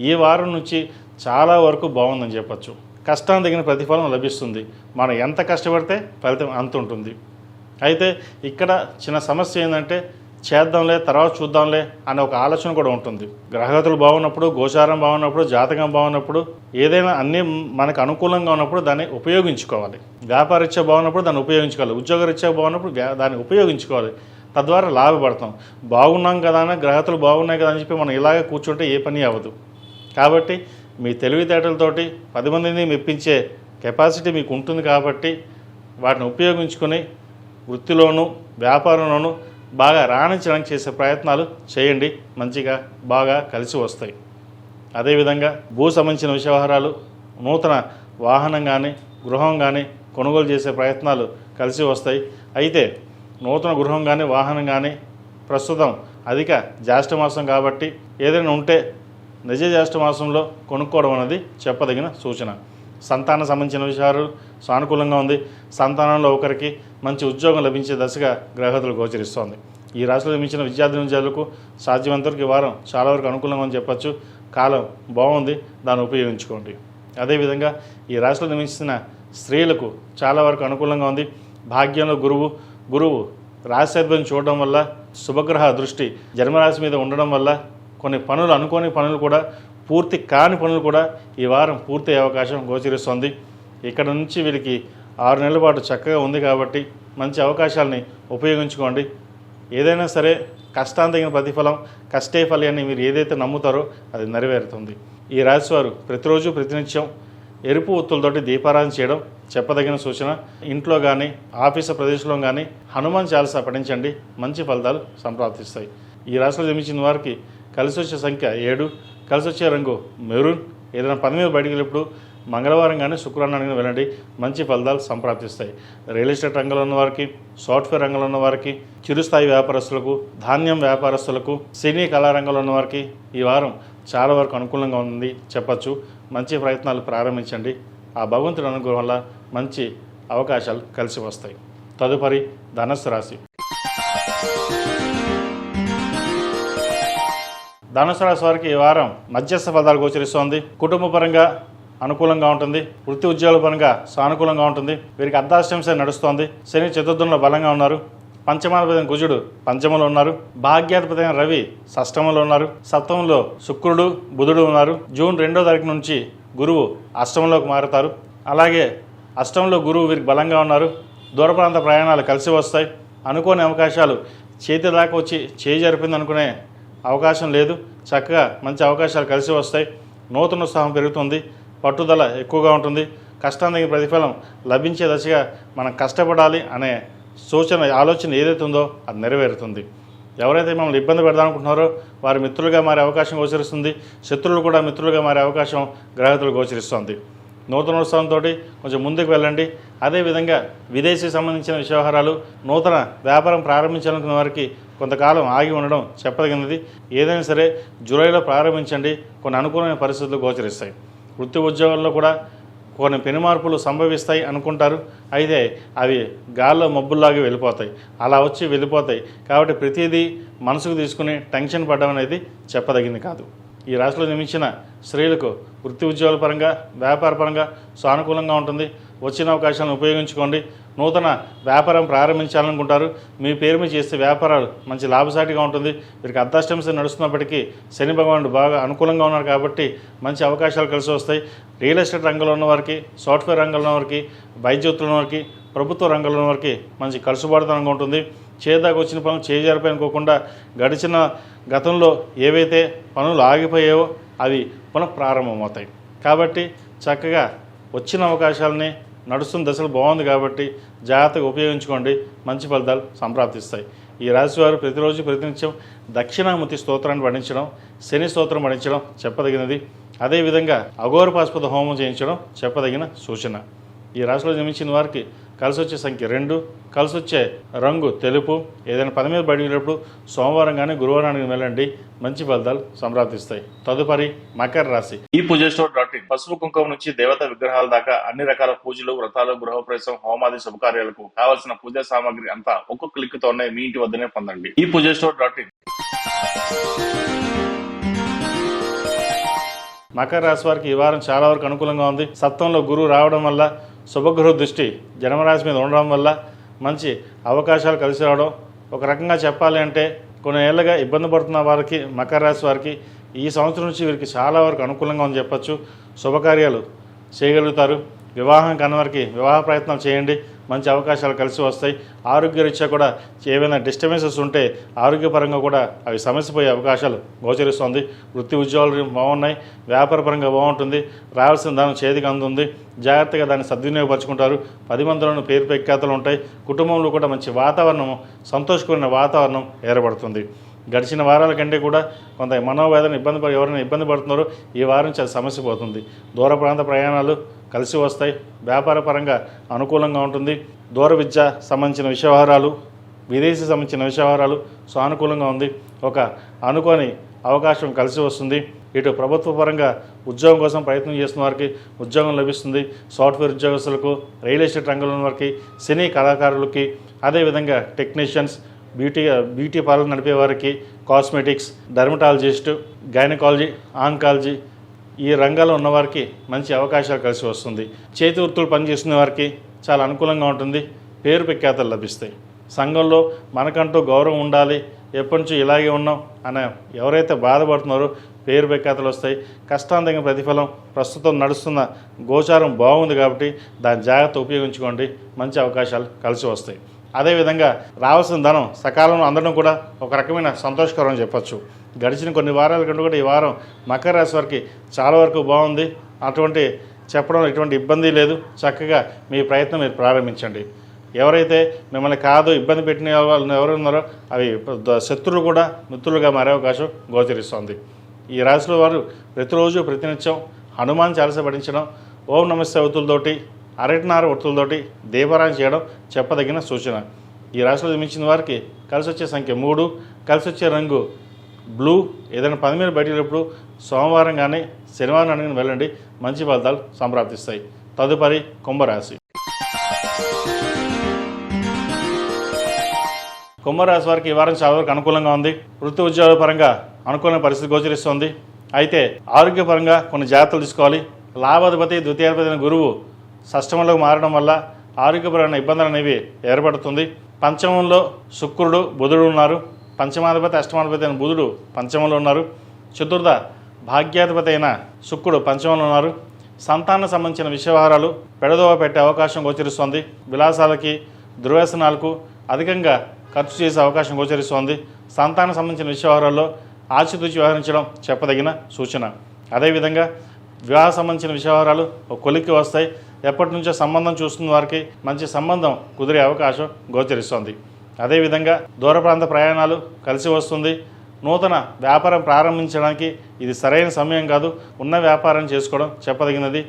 ఈ వారం నుంచి చాలా వరకు బాగుందని చెప్పచ్చు. కష్టానికి తగిన ప్రతిఫలం లభిస్తుంది. మనం ఎంత కష్టపడితే ఫలితం అంత ఉంటుంది. అయితే ఇక్కడ చిన్న సమస్య ఏంటంటే చేద్దాంలే, తర్వాత చూద్దాంలే అనే ఒక ఆలోచన కూడా ఉంటుంది. గ్రహగతులు బాగున్నప్పుడు, గోచారం బాగున్నప్పుడు, జాతకం బాగున్నప్పుడు, ఏదైనా అన్నీ మనకు అనుకూలంగా ఉన్నప్పుడు దాన్ని ఉపయోగించుకోవాలి. వ్యాపారరీత్యా బాగున్నప్పుడు దాన్ని ఉపయోగించుకోవాలి. ఉద్యోగరీత్యా బాగున్నప్పుడు దాన్ని ఉపయోగించుకోవాలి. తద్వారా లాభపడతాం. బాగున్నాం కదా అని, గ్రహతులు బాగున్నాయి కదా అని చెప్పి మనం ఇలాగే కూర్చుంటే ఏ పని అవ్వదు. కాబట్టి మీ తెలివితేటలతోటి 10 మందిని మెప్పించే కెపాసిటీ మీకు ఉంటుంది. కాబట్టి వాటిని ఉపయోగించుకొని వృత్తిలోనూ వ్యాపారంలోనూ బాగా రాణించడానికి చేసే ప్రయత్నాలు చేయండి. మంచిగా బాగా కలిసి వస్తాయి. అదేవిధంగా భూ సంబంధించిన విషయవహారాలు, నూతన వాహనం కానీ గృహం కానీ కొనుగోలు చేసే ప్రయత్నాలు కలిసి వస్తాయి. అయితే నూతన గృహం కానీ వాహనం కానీ ప్రస్తుతం అధిక జ్యేష్ఠ మాసం కాబట్టి ఏదైనా ఉంటే నిజ జ్యేష్ఠ మాసంలో కొనుక్కోవడం అనేది చెప్పదగిన సూచన. సంతానం సంబంధించిన విషయాలు సానుకూలంగా ఉంది. సంతానంలో ఒకరికి మంచి ఉద్యోగం లభించే దశగా గ్రహగతులు గోచరిస్తోంది. ఈ రాశిలో జన్మించిన విద్యార్థులకు సాధ్యమంతవరకు ఈ వారం చాలా వరకు అనుకూలంగా అని చెప్పచ్చు. కాలం బాగుంది, దాన్ని ఉపయోగించుకోండి. అదేవిధంగా ఈ రాశిలో నివసించిన స్త్రీలకు చాలా వరకు అనుకూలంగా ఉంది. భాగ్యంలో గురువు రాశ్యాధిపతిని చూడడం వల్ల, శుభగ్రహ దృష్టి జన్మరాశి మీద ఉండడం వల్ల కొన్ని పనులు, అనుకోని పనులు కూడా, పూర్తి కాని పనులు కూడా ఈ వారం పూర్తి అయ్యే అవకాశం గోచరిస్తుంది. ఇక్కడ నుంచి వీరికి 6 నెలల పాటు చక్కగా ఉంది కాబట్టి మంచి అవకాశాలని ఉపయోగించుకోండి. ఏదైనా సరే కష్టానికి తగిన ప్రతిఫలం, కష్టే ఫలాన్ని మీరు ఏదైతే నమ్ముతారో అది నెరవేరుతుంది. ఈ రాశి వారు ప్రతిరోజు ప్రతినిత్యం ఎరుపు ఒత్తులతోటి దీపారాధన చేయడం చెప్పదగిన సూచన. ఇంట్లో కానీ, ఆఫీసు ప్రదేశంలో కానీ హనుమాన్ చాలీసా పఠించండి, మంచి ఫలితాలు సంప్రాప్తిస్తాయి. ఈ రాశిలో జన్మించిన వారికి కలిసి వచ్చే సంఖ్య 7, కలిసి వచ్చే రంగు మెరూన్. ఏదైనా పని మీద బయటికి వెళ్ళినప్పుడు మంగళవారం కానీ శుక్రవారం కానీ వెళ్ళండి, మంచి ఫలితాలు సంప్రాప్తిస్తాయి. రియల్ ఎస్టేట్ రంగంలో ఉన్న వారికి, సాఫ్ట్వేర్ రంగంలో ఉన్న వారికి, చిరుస్థాయి వ్యాపారస్తులకు, ధాన్యం వ్యాపారస్తులకు, సినీ కళారంగంలో ఉన్న వారికి ఈ వారం చాలా వరకు అనుకూలంగా ఉంది చెప్పచ్చు. మంచి ప్రయత్నాలు ప్రారంభించండి. ఆ భగవంతుడి అనుగ్రహం వల్ల మంచి అవకాశాలు కలిసి వస్తాయి. తదుపరి ధనుస్సు రాశి. ధనుస్సు రాశి వారికి ఈ వారం మధ్యస్థ ఫలితాలు గోచరిస్తోంది. కుటుంబ పరంగా అనుకూలంగా ఉంటుంది. వృత్తి ఉద్యోగాల పరంగా సానుకూలంగా ఉంటుంది. వీరికి అర్ధాష్టంశ నడుస్తోంది. శని చతుర్థంలో బలంగా ఉన్నారు. పంచమాధిపతి కుజుడు పంచమంలో ఉన్నారు. భాగ్యాధిపతి రవి షష్టమంలో ఉన్నారు. సప్తమంలో శుక్రుడు బుధుడు ఉన్నారు. జూన్ 2వ తారీఖు నుంచి గురువు అష్టమంలోకి మారుతారు. అలాగే అష్టమంలో గురువు వీరికి బలంగా ఉన్నారు. దూర ప్రాంత ప్రయాణాలు కలిసి వస్తాయి. అనుకోని అవకాశాలు చేతి దాకా వచ్చి చేయి జరిపింది అనుకునే అవకాశం లేదు. చక్కగా మంచి అవకాశాలు కలిసి వస్తాయి. నూతన ఉత్సాహం పెరుగుతుంది. పట్టుదల ఎక్కువగా ఉంటుంది. కష్టానికి ప్రతిఫలం లభించే దశగా మనం కష్టపడాలి అనే ఆలోచన ఏదైతే ఉందో అది నెరవేరుతుంది. ఎవరైతే మమ్మల్ని ఇబ్బంది పెడదామనుకుంటున్నారో వారి మిత్రులుగా మారే అవకాశం గోచరిస్తుంది. శత్రువులు కూడా మిత్రులుగా మారే అవకాశం గ్రహతులు గోచరిస్తుంది. నూతన ఉత్సవంతో కొంచెం ముందుకు వెళ్ళండి. అదేవిధంగా విదేశీ సంబంధించిన వ్యవహారాలు, నూతన వ్యాపారం ప్రారంభించాలనుకున్న వారికి కొంతకాలం ఆగి ఉండడం చెప్పదగినది. ఏదైనా సరే జూలైలో ప్రారంభించండి. కొన్ని అనుకూలమైన పరిస్థితులు గోచరిస్తాయి. వృత్తి ఉద్యోగాల్లో కూడా కొన్ని పెను మార్పులు సంభవిస్తాయి అనుకుంటారు. అయితే అవి గాల్లో మబ్బుల్లాగా వెళ్ళిపోతాయి. అలా వచ్చి వెళ్ళిపోతాయి. కాబట్టి ప్రతిదీ మనసుకు తీసుకుని టెన్షన్ పడడం అనేది చెప్పదగింది కాదు. ఈ రాశిలో జన్మించిన స్త్రీలకు వృత్తి ఉద్యోగాల పరంగా, వ్యాపార పరంగా సానుకూలంగా ఉంటుంది. వచ్చిన అవకాశాలను ఉపయోగించుకోండి. నూతన వ్యాపారం ప్రారంభించాలనుకుంటారు. మీ పేరు మీద చేస్తే వ్యాపారాలు మంచి లాభసాటిగా ఉంటుంది. వీరికి అర్ధాష్టంశ నడుస్తున్నప్పటికీ శని భగవానుడు బాగా అనుకూలంగా ఉన్నారు కాబట్టి మంచి అవకాశాలు కలిసి వస్తాయి. రియల్ ఎస్టేట్ రంగంలో ఉన్నవారికి, సాఫ్ట్వేర్ రంగంలో ఉన్నవారికి, వైద్యుత్తుల వారికి, ప్రభుత్వ రంగంలో ఉన్నవారికి మంచి కలుసుబాటుతనంగా ఉంటుంది. చేదాకా వచ్చిన పనులు చేయజారిపోయినుకోకుండా గతంలో ఏవైతే పనులు ఆగిపోయావో అవి పునఃప్రారంభమవుతాయి. కాబట్టి చక్కగా వచ్చిన అవకాశాలని, నడుస్తున్న దశలు బాగుంది కాబట్టి జాగ్రత్తగా ఉపయోగించుకోండి. మంచి ఫలితాలు సంప్రాప్తిస్తాయి. ఈ రాశివారు ప్రతిరోజు ప్రతినిత్యం దక్షిణామూర్తి స్తోత్రాన్ని పఠించడం, శని స్తోత్రం పఠించడం చెప్పదగినది. అదేవిధంగా అఘోరపాస్పద హోమం చేయించడం చెప్పదగిన సూచన. ఈ రాశిలో జన్మించిన వారికి కలిసి వచ్చే సంఖ్య 2, కలిసి వచ్చే రంగు తెలుపు. ఏదైనా పని మీద బయటకు సోమవారం కానీ గురువారానికి వెళ్ళండి, మంచి ఫలితాలు సంప్రాప్తిస్తాయి. తదుపరి మకర రాశి. ఈ పూజస్టోర్.in పసుపు కుంకుమ నుంచి దేవత విగ్రహాల దాకా అన్ని రకాల పూజలు, వ్రతాలు, గృహప్రవేశం, హోమాది శుభకార్యాలకు కావలసిన పూజా సామాగ్రి అంతా ఒక్కొక్క క్లిక్తోనే మీ ఇంటి వద్దనే పొందండి. ఈ పూజస్టోర్.in. మకర రాశి వారికి ఈ వారం చాలా వరకు అనుకూలంగా ఉంది. సప్తంలో గురువు రావడం వల్ల, శుభగృహ దృష్టి జన్మరాశి మీద ఉండడం వల్ల మంచి అవకాశాలు కలిసి రావడం. ఒక రకంగా చెప్పాలి అంటే కొన్ని ఏళ్ళగా ఇబ్బంది పడుతున్న వారికి, మకర రాశి వారికి ఈ సంవత్సరం నుంచి వీరికి చాలా వరకు అనుకూలంగా ఉందని చెప్పచ్చు. శుభకార్యాలు చేయగలుగుతారు. వివాహం కానివారికి వివాహ ప్రయత్నాలు చేయండి, మంచి అవకాశాలు కలిసి వస్తాయి. ఆరోగ్యరీత్యా కూడా ఏవైనా డిస్టర్బెన్సెస్ ఉంటే ఆరోగ్యపరంగా కూడా అవి సమస్యపోయే అవకాశాలు గోచరిస్తుంది. వృత్తి ఉద్యోగాలు బాగున్నాయి. వ్యాపార పరంగా బాగుంటుంది. రావాల్సిన దాని చేతికి అందుతుంది. జాగ్రత్తగా దాన్ని సద్వినియోగపరుచుకుంటారు. 10 మందిలోనూ పేరు ప్రఖ్యాతలు ఉంటాయి. కుటుంబంలో కూడా మంచి వాతావరణం, సంతోషకరమైన వాతావరణం ఏర్పడుతుంది. గడిచిన వారాల కంటే కూడా కొంత మనోవేదన ఎవరైనా ఇబ్బంది పడుతున్నారో ఈ వారం చాలా సమస్య పోతుంది. దూర ప్రాంత ప్రయాణాలు కలిసి వస్తాయి. వ్యాపార పరంగా అనుకూలంగా ఉంటుంది. దూర విద్య సంబంధించిన వ్యవహారాలు, విదేశీ సంబంధించిన వ్యవహారాలు సానుకూలంగా ఉంది. ఒక అనుకోని అవకాశం కలిసి వస్తుంది. ఇటు ప్రభుత్వ పరంగా ఉద్యోగం కోసం ప్రయత్నం చేస్తున్న వారికి ఉద్యోగం లభిస్తుంది. సాఫ్ట్వేర్ ఉద్యోగస్తులకు, రియల్ ఎస్టేట్ రంగంలో ఉన్న వారికి, సినీ కళాకారులకి, అదేవిధంగా టెక్నీషియన్స్, బ్యూటీ పార్లర్ నడిపే వారికి, కాస్మెటిక్స్, డర్మటాలజిస్ట్, గైనకాలజీ, ఆంకాలజీ, ఈ రంగాల్లో ఉన్నవారికి మంచి అవకాశాలు కలిసి వస్తుంది. చేతి వృత్తులు పనిచేస్తున్న వారికి చాలా అనుకూలంగా ఉంటుంది. పేరు ప్రఖ్యాతలు లభిస్తాయి. సంఘంలో మనకంటూ గౌరవం ఉండాలి, ఎప్పటి నుంచి ఇలాగే ఉన్నాం అనే ఎవరైతే బాధపడుతున్నారో పేరు ప్రఖ్యాతలు వస్తాయి. కష్టాంతమైన ప్రతిఫలం ప్రస్తుతం నడుస్తున్న గోచారం బాగుంది కాబట్టి దాని జాగ్రత్త ఉపయోగించుకోండి. మంచి అవకాశాలు కలిసి వస్తాయి. అదేవిధంగా రావాల్సిన ధనం సకాలంలో అందడం కూడా ఒక రకమైన సంతోషకరం అని చెప్పచ్చు. గడిచిన కొన్ని వారాల కంటే కూడా ఈ వారం మకర రాశి వారికి చాలా వరకు బాగుంది. అటువంటి చెప్పడంలో ఎటువంటి ఇబ్బంది లేదు. చక్కగా మీ ప్రయత్నం మీరు ప్రారంభించండి. ఎవరైతే మిమ్మల్ని కాదు ఇబ్బంది పెట్టిన వాళ్ళు ఎవరు ఉన్నారో అవి శత్రువులు కూడా మిత్రులుగా మారే అవకాశం గోచరిస్తోంది. ఈ రాశిలో వారు ప్రతిరోజు ప్రతినిత్యం హనుమాన్ చాలీసా పఠించడం, ఓం నమస్తే ఒత్తులతోటి, అరటినార ఒత్తులతోటి దీపారాయణ చేయడం చెప్పదగిన సూచన. ఈ రాశిలో జన్మించిన వారికి కలిసి వచ్చే సంఖ్య 3, కలిసి వచ్చే రంగు బ్లూ. ఏదైనా పని మీద బయటకు వెళ్ళినప్పుడు సోమవారం కానీ శనివారం అడిగిన వెళ్ళండి. మంచి ఫలితాలు సంప్రాప్తిస్తాయి. తదుపరి కుంభరాశి. కుంభరాశి వారికి ఈ వారం చాలా వరకు అనుకూలంగా ఉంది. వృత్తి ఉద్యోగాల పరంగా అనుకూలమైన పరిస్థితి గోచరిస్తోంది. అయితే ఆరోగ్యపరంగా కొన్ని జాగ్రత్తలు తీసుకోవాలి. లాభాధిపతి ద్వితీయాధిపతి అయిన గురువు షష్టమంలోకి మారడం వల్ల ఆరోగ్యపరమైన ఇబ్బందులు అనేవి ఏర్పడుతుంది. పంచమంలో శుక్రుడు బుధుడు ఉన్నారు. పంచమాధిపతి అష్టమాధిపతి అయిన బుధుడు పంచమంలో ఉన్నారు. చతుర్థ భాగ్యాధిపతి అయిన శుక్రుడు పంచమంలో ఉన్నారు. సంతానం సంబంధించిన విషయవహారాలు పెడదోవ పెట్టే అవకాశం గోచరిస్తోంది. విలాసాలకి దుర్వ్యసనాలకు అధికంగా ఖర్చు చేసే అవకాశం గోచరిస్తోంది. సంతానం సంబంధించిన విషయవహారాల్లో ఆచితూచి వ్యవహరించడం చెప్పదగిన సూచన. అదేవిధంగా వివాహ సంబంధించిన విషయవహారాలు ఒక కొలిక్కి వస్తాయి. ఎప్పటి నుంచో సంబంధం చూస్తున్న వారికి మంచి సంబంధం కుదిరే అవకాశం గోచరిస్తోంది. అదేవిధంగా దూర ప్రాంత ప్రయాణాలు కలిసి వస్తుంది. నూతన వ్యాపారం ప్రారంభించడానికి ఇది సరైన సమయం కాదు. ఉన్న వ్యాపారం చేసుకోవడం చెప్పదగినది.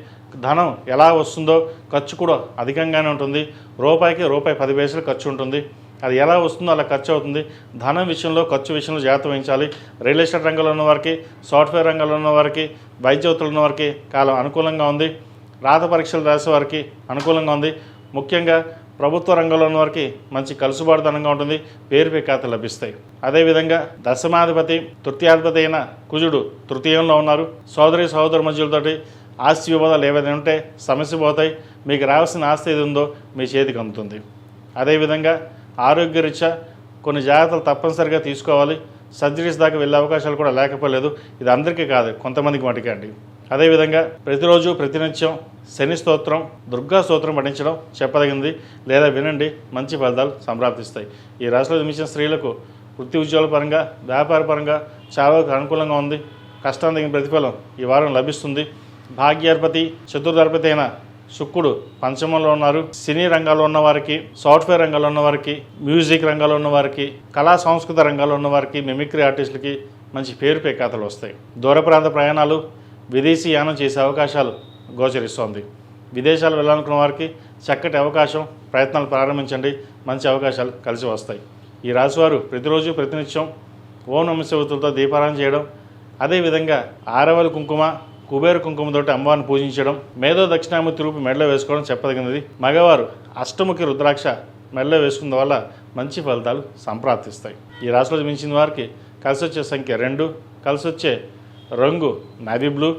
ధనం ఎలా వస్తుందో ఖర్చు కూడా అధికంగానే ఉంటుంది. రూపాయికి రూపాయి 10 పైసలు ఖర్చు ఉంటుంది. అది ఎలా వస్తుందో అలా ఖర్చు అవుతుంది. ధనం విషయంలో ఖర్చు విషయంలో జాగ్రత్త వహించాలి. రియల్ ఎస్టేట్ రంగంలో ఉన్న వారికి, సాఫ్ట్వేర్ రంగంలో ఉన్న వారికి, వైద్య వృత్తులు ఉన్న వారికి కాలం అనుకూలంగా ఉంది. రాత పరీక్షలు రాసే వారికి అనుకూలంగా ఉంది. ముఖ్యంగా ప్రభుత్వ రంగంలో ఉన్న వారికి మంచి కలుసుబాటుతనంగా ఉంటుంది. పేరు ప్రఖ్యాతలు లభిస్తాయి. అదేవిధంగా దశమాధిపతి తృతీయాధిపతి అయిన కుజుడు తృతీయంలో ఉన్నారు. సోదరి మధ్యలతోటి ఆస్తి వివాదాలు ఏవైనా ఉంటే సమస్య పోతాయి. మీకు రావాల్సిన ఆస్తి ఏది ఉందో మీ చేతికి అందుతుంది. అదేవిధంగా ఆరోగ్యరీత్యా కొన్ని జాగ్రత్తలు తప్పనిసరిగా తీసుకోవాలి. సర్జరీస్ దాకా వెళ్ళే అవకాశాలు కూడా లేకపోలేదు. ఇది అందరికీ కాదు, కొంతమందికి మటుకే అండి. అదేవిధంగా ప్రతిరోజు ప్రతినిత్యం శని స్తోత్రం, దుర్గా స్తోత్రం పఠించడం చెప్పదగింది. లేదా వినండి, మంచి ఫలితాలు సంప్రాప్తిస్తాయి. ఈ రాశిలో జన్మించిన స్త్రీలకు వృత్తి ఉద్యోగాల పరంగా, వ్యాపార పరంగా చాలా అనుకూలంగా ఉంది. కష్టానికి తగిన ప్రతిఫలం ఈ వారం లభిస్తుంది. భాగ్యాధిపతి చతుర్థాధిపతి అయిన శుక్రుడు పంచమంలో ఉన్నారు. సినీ రంగాల్లో ఉన్న వారికి, సాఫ్ట్వేర్ రంగాల్లో ఉన్న వారికి, మ్యూజిక్ రంగాల్లో ఉన్న వారికి, కళా సంస్కృత రంగాల్లో ఉన్న వారికి, మిమిక్రీ ఆర్టిస్టులకి మంచి పేరు ప్రఖ్యాతలు వస్తాయి. దూర ప్రాంత ప్రయాణాలు, విదేశీ యానం చేసే అవకాశాలు గోచరిస్తోంది. విదేశాలు వెళ్ళాలనుకున్న వారికి చక్కటి అవకాశం. ప్రయత్నాలు ప్రారంభించండి. మంచి అవకాశాలు కలిసి వస్తాయి. ఈ రాశివారు ప్రతిరోజు ప్రతినిత్యం ఓం నమస్తే ఒత్తులతో దీపారాయణ చేయడం, అదేవిధంగా ఆరవలి కుంకుమ, కుబేర కుంకుమతోటి అమ్మవారిని పూజించడం, మేధో దక్షిణామూర్తి రూపి మెడలో వేసుకోవడం చెప్పదగినది. మగవారు అష్టముఖి రుద్రాక్ష మెడలో వేసుకున్న వల్ల మంచి ఫలితాలు సంప్రాప్తిస్తాయి. ఈ రాశిలో జన్మించిన వారికి కలిసి వచ్చే సంఖ్య 2, కలిసి వచ్చే రంగు నావీ బ్లూ.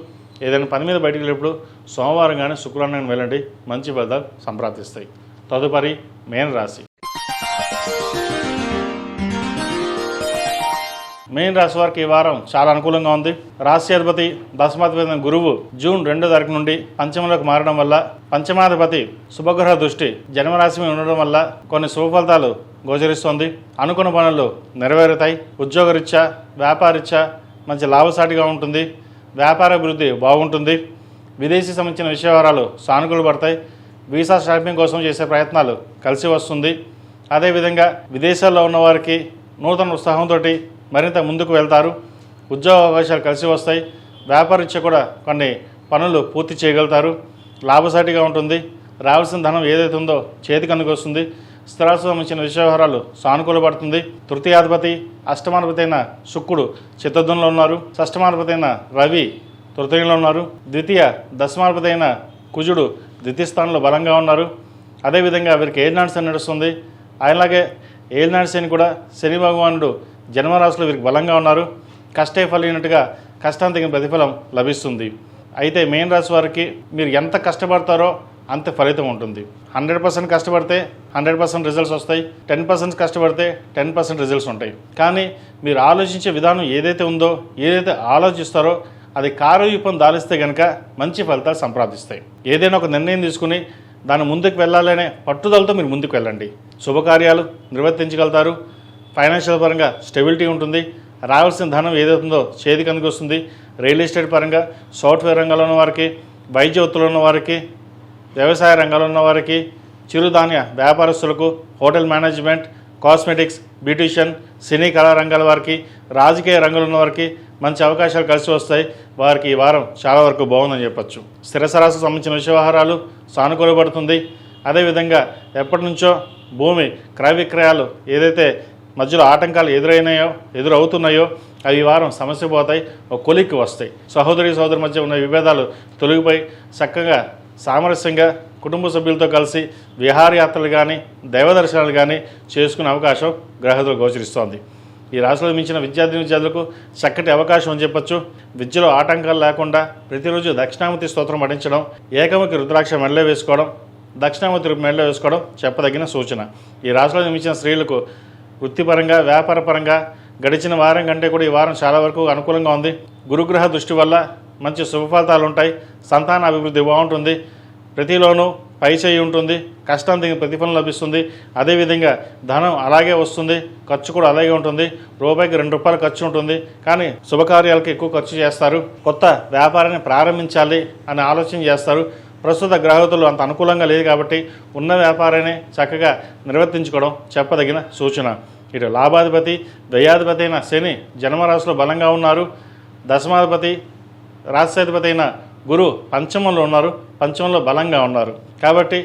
ఏదైనా పని మీద బయటకు వెళ్ళినప్పుడు సోమవారం కానీ శుక్రవారం కానీ వెళ్ళండి. మంచి ఫలితాలు సంప్రాప్తిస్తాయి. తదుపరి మేన రాశి. మేన రాశి వారికి ఈ వారం చాలా అనుకూలంగా ఉంది. రాశ్యాధిపతి దశమాధిపతి గురువు జూన్ 2వ తారీఖు నుండి పంచమంలోకి మారడం వల్ల, పంచమాధిపతి శుభగ్రహ దృష్టి జన్మరాశి మీద ఉండడం వల్ల కొన్ని శుభ ఫలితాలు గోచరిస్తోంది. అనుకున్న పనులు నెరవేరుతాయి. ఉద్యోగరీత్యా, వ్యాపారరీత్యా మంచి లాభసాటిగా ఉంటుంది. వ్యాపార అభివృద్ధి బాగుంటుంది. విదేశీ సంబంధించిన విషయవహారాలు సానుకూల పడతాయి. వీసా షాపింగ్ కోసం చేసే ప్రయత్నాలు కలిసి వస్తుంది. అదేవిధంగా విదేశాల్లో ఉన్నవారికి నూతన ఉత్సాహంతో మరింత ముందుకు వెళ్తారు. ఉద్యోగ అవకాశాలు కలిసి వస్తాయి. వ్యాపారరీత్యా కూడా కొన్ని పనులు పూర్తి చేయగలుగుతారు. లాభసాటిగా ఉంటుంది. రావాల్సిన ధనం ఏదైతే ఉందో చేతికి అందుకొస్తుంది. స్థిరాస్తి సంబంధించిన విషయవహారాలు సానుకూల పడుతుంది. తృతీయాధిపతి అష్టమాధిపతి అయిన శుక్రుడు చతుర్థంలో ఉన్నారు. షష్టమాధిపతి అయిన రవి తృతీయంలో ఉన్నారు. ద్వితీయ దశమాధిపతి అయిన కుజుడు ద్వితీయ స్థానంలో బలంగా ఉన్నారు. అదేవిధంగా వీరికి ఏలినాటి శని నడుస్తుంది. అలాగే ఏలినాటి శని కూడా శని భగవానుడు జన్మరాశిలో వీరికి బలంగా ఉన్నారు. కష్టే ఫలినట్టుగా కష్టానికి తగిన ప్రతిఫలం లభిస్తుంది. అయితే మేన్ రాశి వారికి మీరు ఎంత కష్టపడతారో అంత ఫలితం ఉంటుంది. 100% కష్టపడితే 100% రిజల్ట్స్ వస్తాయి, 10% కష్టపడితే 10% రిజల్ట్స్ ఉంటాయి. కానీ మీరు ఆలోచించే విధానం ఏదైతే ఉందో, ఏదైతే ఆలోచిస్తారో అది కార్యరూపం దాలిస్తే కనుక మంచి ఫలితాలు సంప్రాప్తిస్తాయి. ఏదైనా ఒక నిర్ణయం తీసుకుని దాని ముందుకు వెళ్ళాలనే పట్టుదలతో మీరు ముందుకు వెళ్ళండి. శుభకార్యాలు నిర్వర్తించగలుగుతారు. ఫైనాన్షియల్ పరంగా స్టెబిలిటీ ఉంటుంది. రావాల్సిన ధనం ఏదైతుందో చేతికి అందుకొస్తుంది. రియల్ ఎస్టేట్ పరంగా, సాఫ్ట్వేర్ రంగంలో ఉన్న వారికి, వైద్య వృత్తుల్లో ఉన్న వారికి, వ్యవసాయ రంగంలో ఉన్న వారికి, చిరుధాన్య వ్యాపారస్తులకు, హోటల్ మేనేజ్మెంట్, కాస్మెటిక్స్, బ్యూటిషియన్, సినీ కళా రంగాల వారికి, రాజకీయ రంగంలో ఉన్న వారికి మంచి అవకాశాలు కలిసి వస్తాయి. వారికి ఈ వారం చాలా వరకు బాగుందని చెప్పచ్చు. స్థిరసరాశికి సంబంధించిన వ్యవహారాలు సానుకూలపడుతుంది. అదేవిధంగా ఎప్పటి నుంచో భూమి క్రయ విక్రయాలు ఏదైతే మధ్యలో ఆటంకాలు ఎదురవుతున్నాయో అవి ఈ వారం సమస్య పోతాయి, ఒక కొలిక్కి వస్తాయి. సహోదరి మధ్య ఉన్న విభేదాలు తొలగిపోయి చక్కగా సామరస్యంగా కుటుంబ సభ్యులతో కలిసి విహారయాత్రలు కానీ దైవ దర్శనాలు కానీ చేసుకునే అవకాశం గ్రహదులు గోచరిస్తోంది. ఈ రాశిలో మించిన విద్యార్థులకు చక్కటి అవకాశం అని చెప్పొచ్చు. విద్యలో ఆటంకాలు లేకుండా ప్రతిరోజు దక్షిణామూర్తి స్తోత్రం పఠించడం, ఏకముఖి రుద్రాక్ష మెడలో వేసుకోవడం, దక్షిణామూర్తి మెడలో వేసుకోవడం చెప్పదగిన సూచన. ఈ రాశిలో జన్మించిన స్త్రీలకు వృత్తిపరంగా, వ్యాపారపరంగా గడిచిన వారం కంటే కూడా ఈ వారం చాలా వరకు అనుకూలంగా ఉంది. గురుగ్రహ దృష్టి వల్ల మంచి శుభ ఫలితాలు ఉంటాయి. సంతాన అభివృద్ధి బాగుంటుంది. ప్రతిలోనూ పై చేయి ఉంటుంది. కష్టం దీనికి ప్రతిఫలం లభిస్తుంది. అదేవిధంగా ధనం అలాగే వస్తుంది, ఖర్చు కూడా అలాగే ఉంటుంది. రూపాయికి 2 రూపాయలు ఖర్చు ఉంటుంది, కానీ శుభకార్యాలకు ఎక్కువ ఖర్చు చేస్తారు. కొత్త వ్యాపారాన్ని ప్రారంభించాలి అని ఆలోచన చేస్తారు. ప్రస్తుత గ్రహతులు అంత అనుకూలంగా లేదు కాబట్టి ఉన్న వ్యాపారాన్ని చక్కగా నిర్వర్తించుకోవడం చెప్పదగిన సూచన. ఇటు లాభాధిపతి, వ్యయాధిపతి అయిన శని జన్మరాశిలో బలంగా ఉన్నారు. దశమాధిపతి, రాష్ట్రాధిపతి అయిన గురు పంచమంలో ఉన్నారు. పంచమంలో బలంగా ఉన్నారు కాబట్టి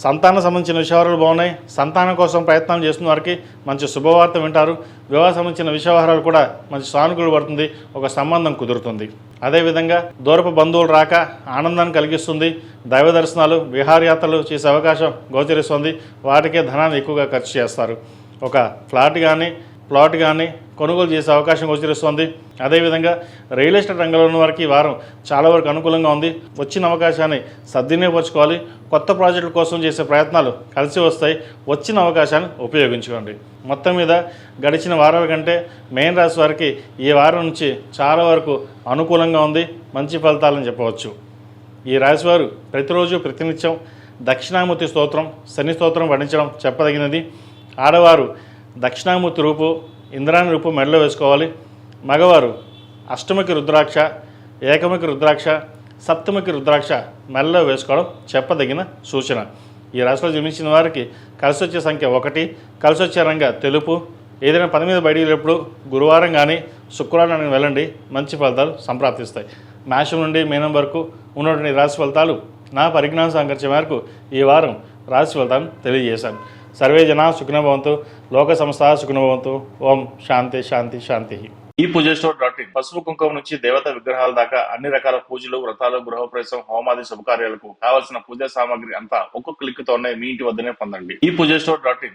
సంతానం సంబంధించిన విషయాలు బాగున్నాయి. సంతానం కోసం ప్రయత్నం చేస్తున్న వారికి మంచి శుభవార్త వింటారు. వివాహ సంబంధించిన విషయవహారాలు కూడా మంచి సానుకూల పడుతుంది. ఒక సంబంధం కుదురుతుంది. అదేవిధంగా దూరపు బంధువులు రాక ఆనందాన్ని కలిగిస్తుంది. దైవ దర్శనాలు, విహారయాత్రలు చేసే అవకాశం గోచరిస్తుంది. వాటికే ధనాన్ని ఎక్కువగా ఖర్చు చేస్తారు. ఒక ఫ్లాట్ కానీ ప్లాట్ కానీ కొనుగోలు చేసే అవకాశం గోచరిస్తుంది. అదేవిధంగా రియల్ ఎస్టేట్ రంగంలో ఉన్న వారికి ఈ వారం చాలా వరకు అనుకూలంగా ఉంది. వచ్చిన అవకాశాన్ని సద్వినియోగపరచుకోవాలి. కొత్త ప్రాజెక్టుల కోసం చేసే ప్రయత్నాలు కలిసి వస్తాయి. వచ్చిన అవకాశాన్ని ఉపయోగించుకోండి. మొత్తం మీద గడిచిన వారాల కంటే మేన్ రాశి వారికి ఈ వారం నుంచి చాలా వరకు అనుకూలంగా ఉంది. మంచి ఫలితాలని చెప్పవచ్చు. ఈ రాశి వారు ప్రతిరోజు ప్రతినిత్యం దక్షిణామూర్తి స్తోత్రం, శని స్తోత్రం పఠించడం చెప్పదగినది. ఆడవారు దక్షిణామూర్తి రూపు, ఇంద్రాణి రూపు మెడలో వేసుకోవాలి. మగవారు అష్టముఖి రుద్రాక్ష, ఏకముఖి రుద్రాక్ష, సప్తముఖి రుద్రాక్ష మెడలో వేసుకోవడం చెప్పదగిన సూచన. ఈ రాశిలో జన్మించిన వారికి కలిసి వచ్చే సంఖ్య 1, కలిసి వచ్చే రంగ తెలుపు. ఏదైనా పని మీద బయటికి వెళ్ళినప్పుడు గురువారం కానీ శుక్రవారం వెళ్ళండి, మంచి ఫలితాలు సంప్రాప్తిస్తాయి. మేషం నుండి మీనం వరకు ఉన్నటువంటి రాశి ఫలితాలు నా పరిజ్ఞాన సంకర్షణ మేరకు ఈ వారం రాశి ఫలితాలను తెలియజేశాను. సర్వే జనా సుఖినో భవంతు, లోక సంస్థ సుఖినో భవంతు. ఓం శాంతి శాంతి శాంతి. ఈ పూజస్టోర్.in పసుపు కుంకుమ నుంచి దేవత విగ్రహాల దాకా అన్ని రకాల పూజలు, వ్రతాలు, గృహప్రవేశం, హోమాది శుభకార్యాలకు కావలసిన పూజా సామాగ్రి అంతా ఒక్కొక్క క్లిక్ తోనే మీ ఇంటి వద్దనే పొందండి. ఈ పూజస్టోర్.in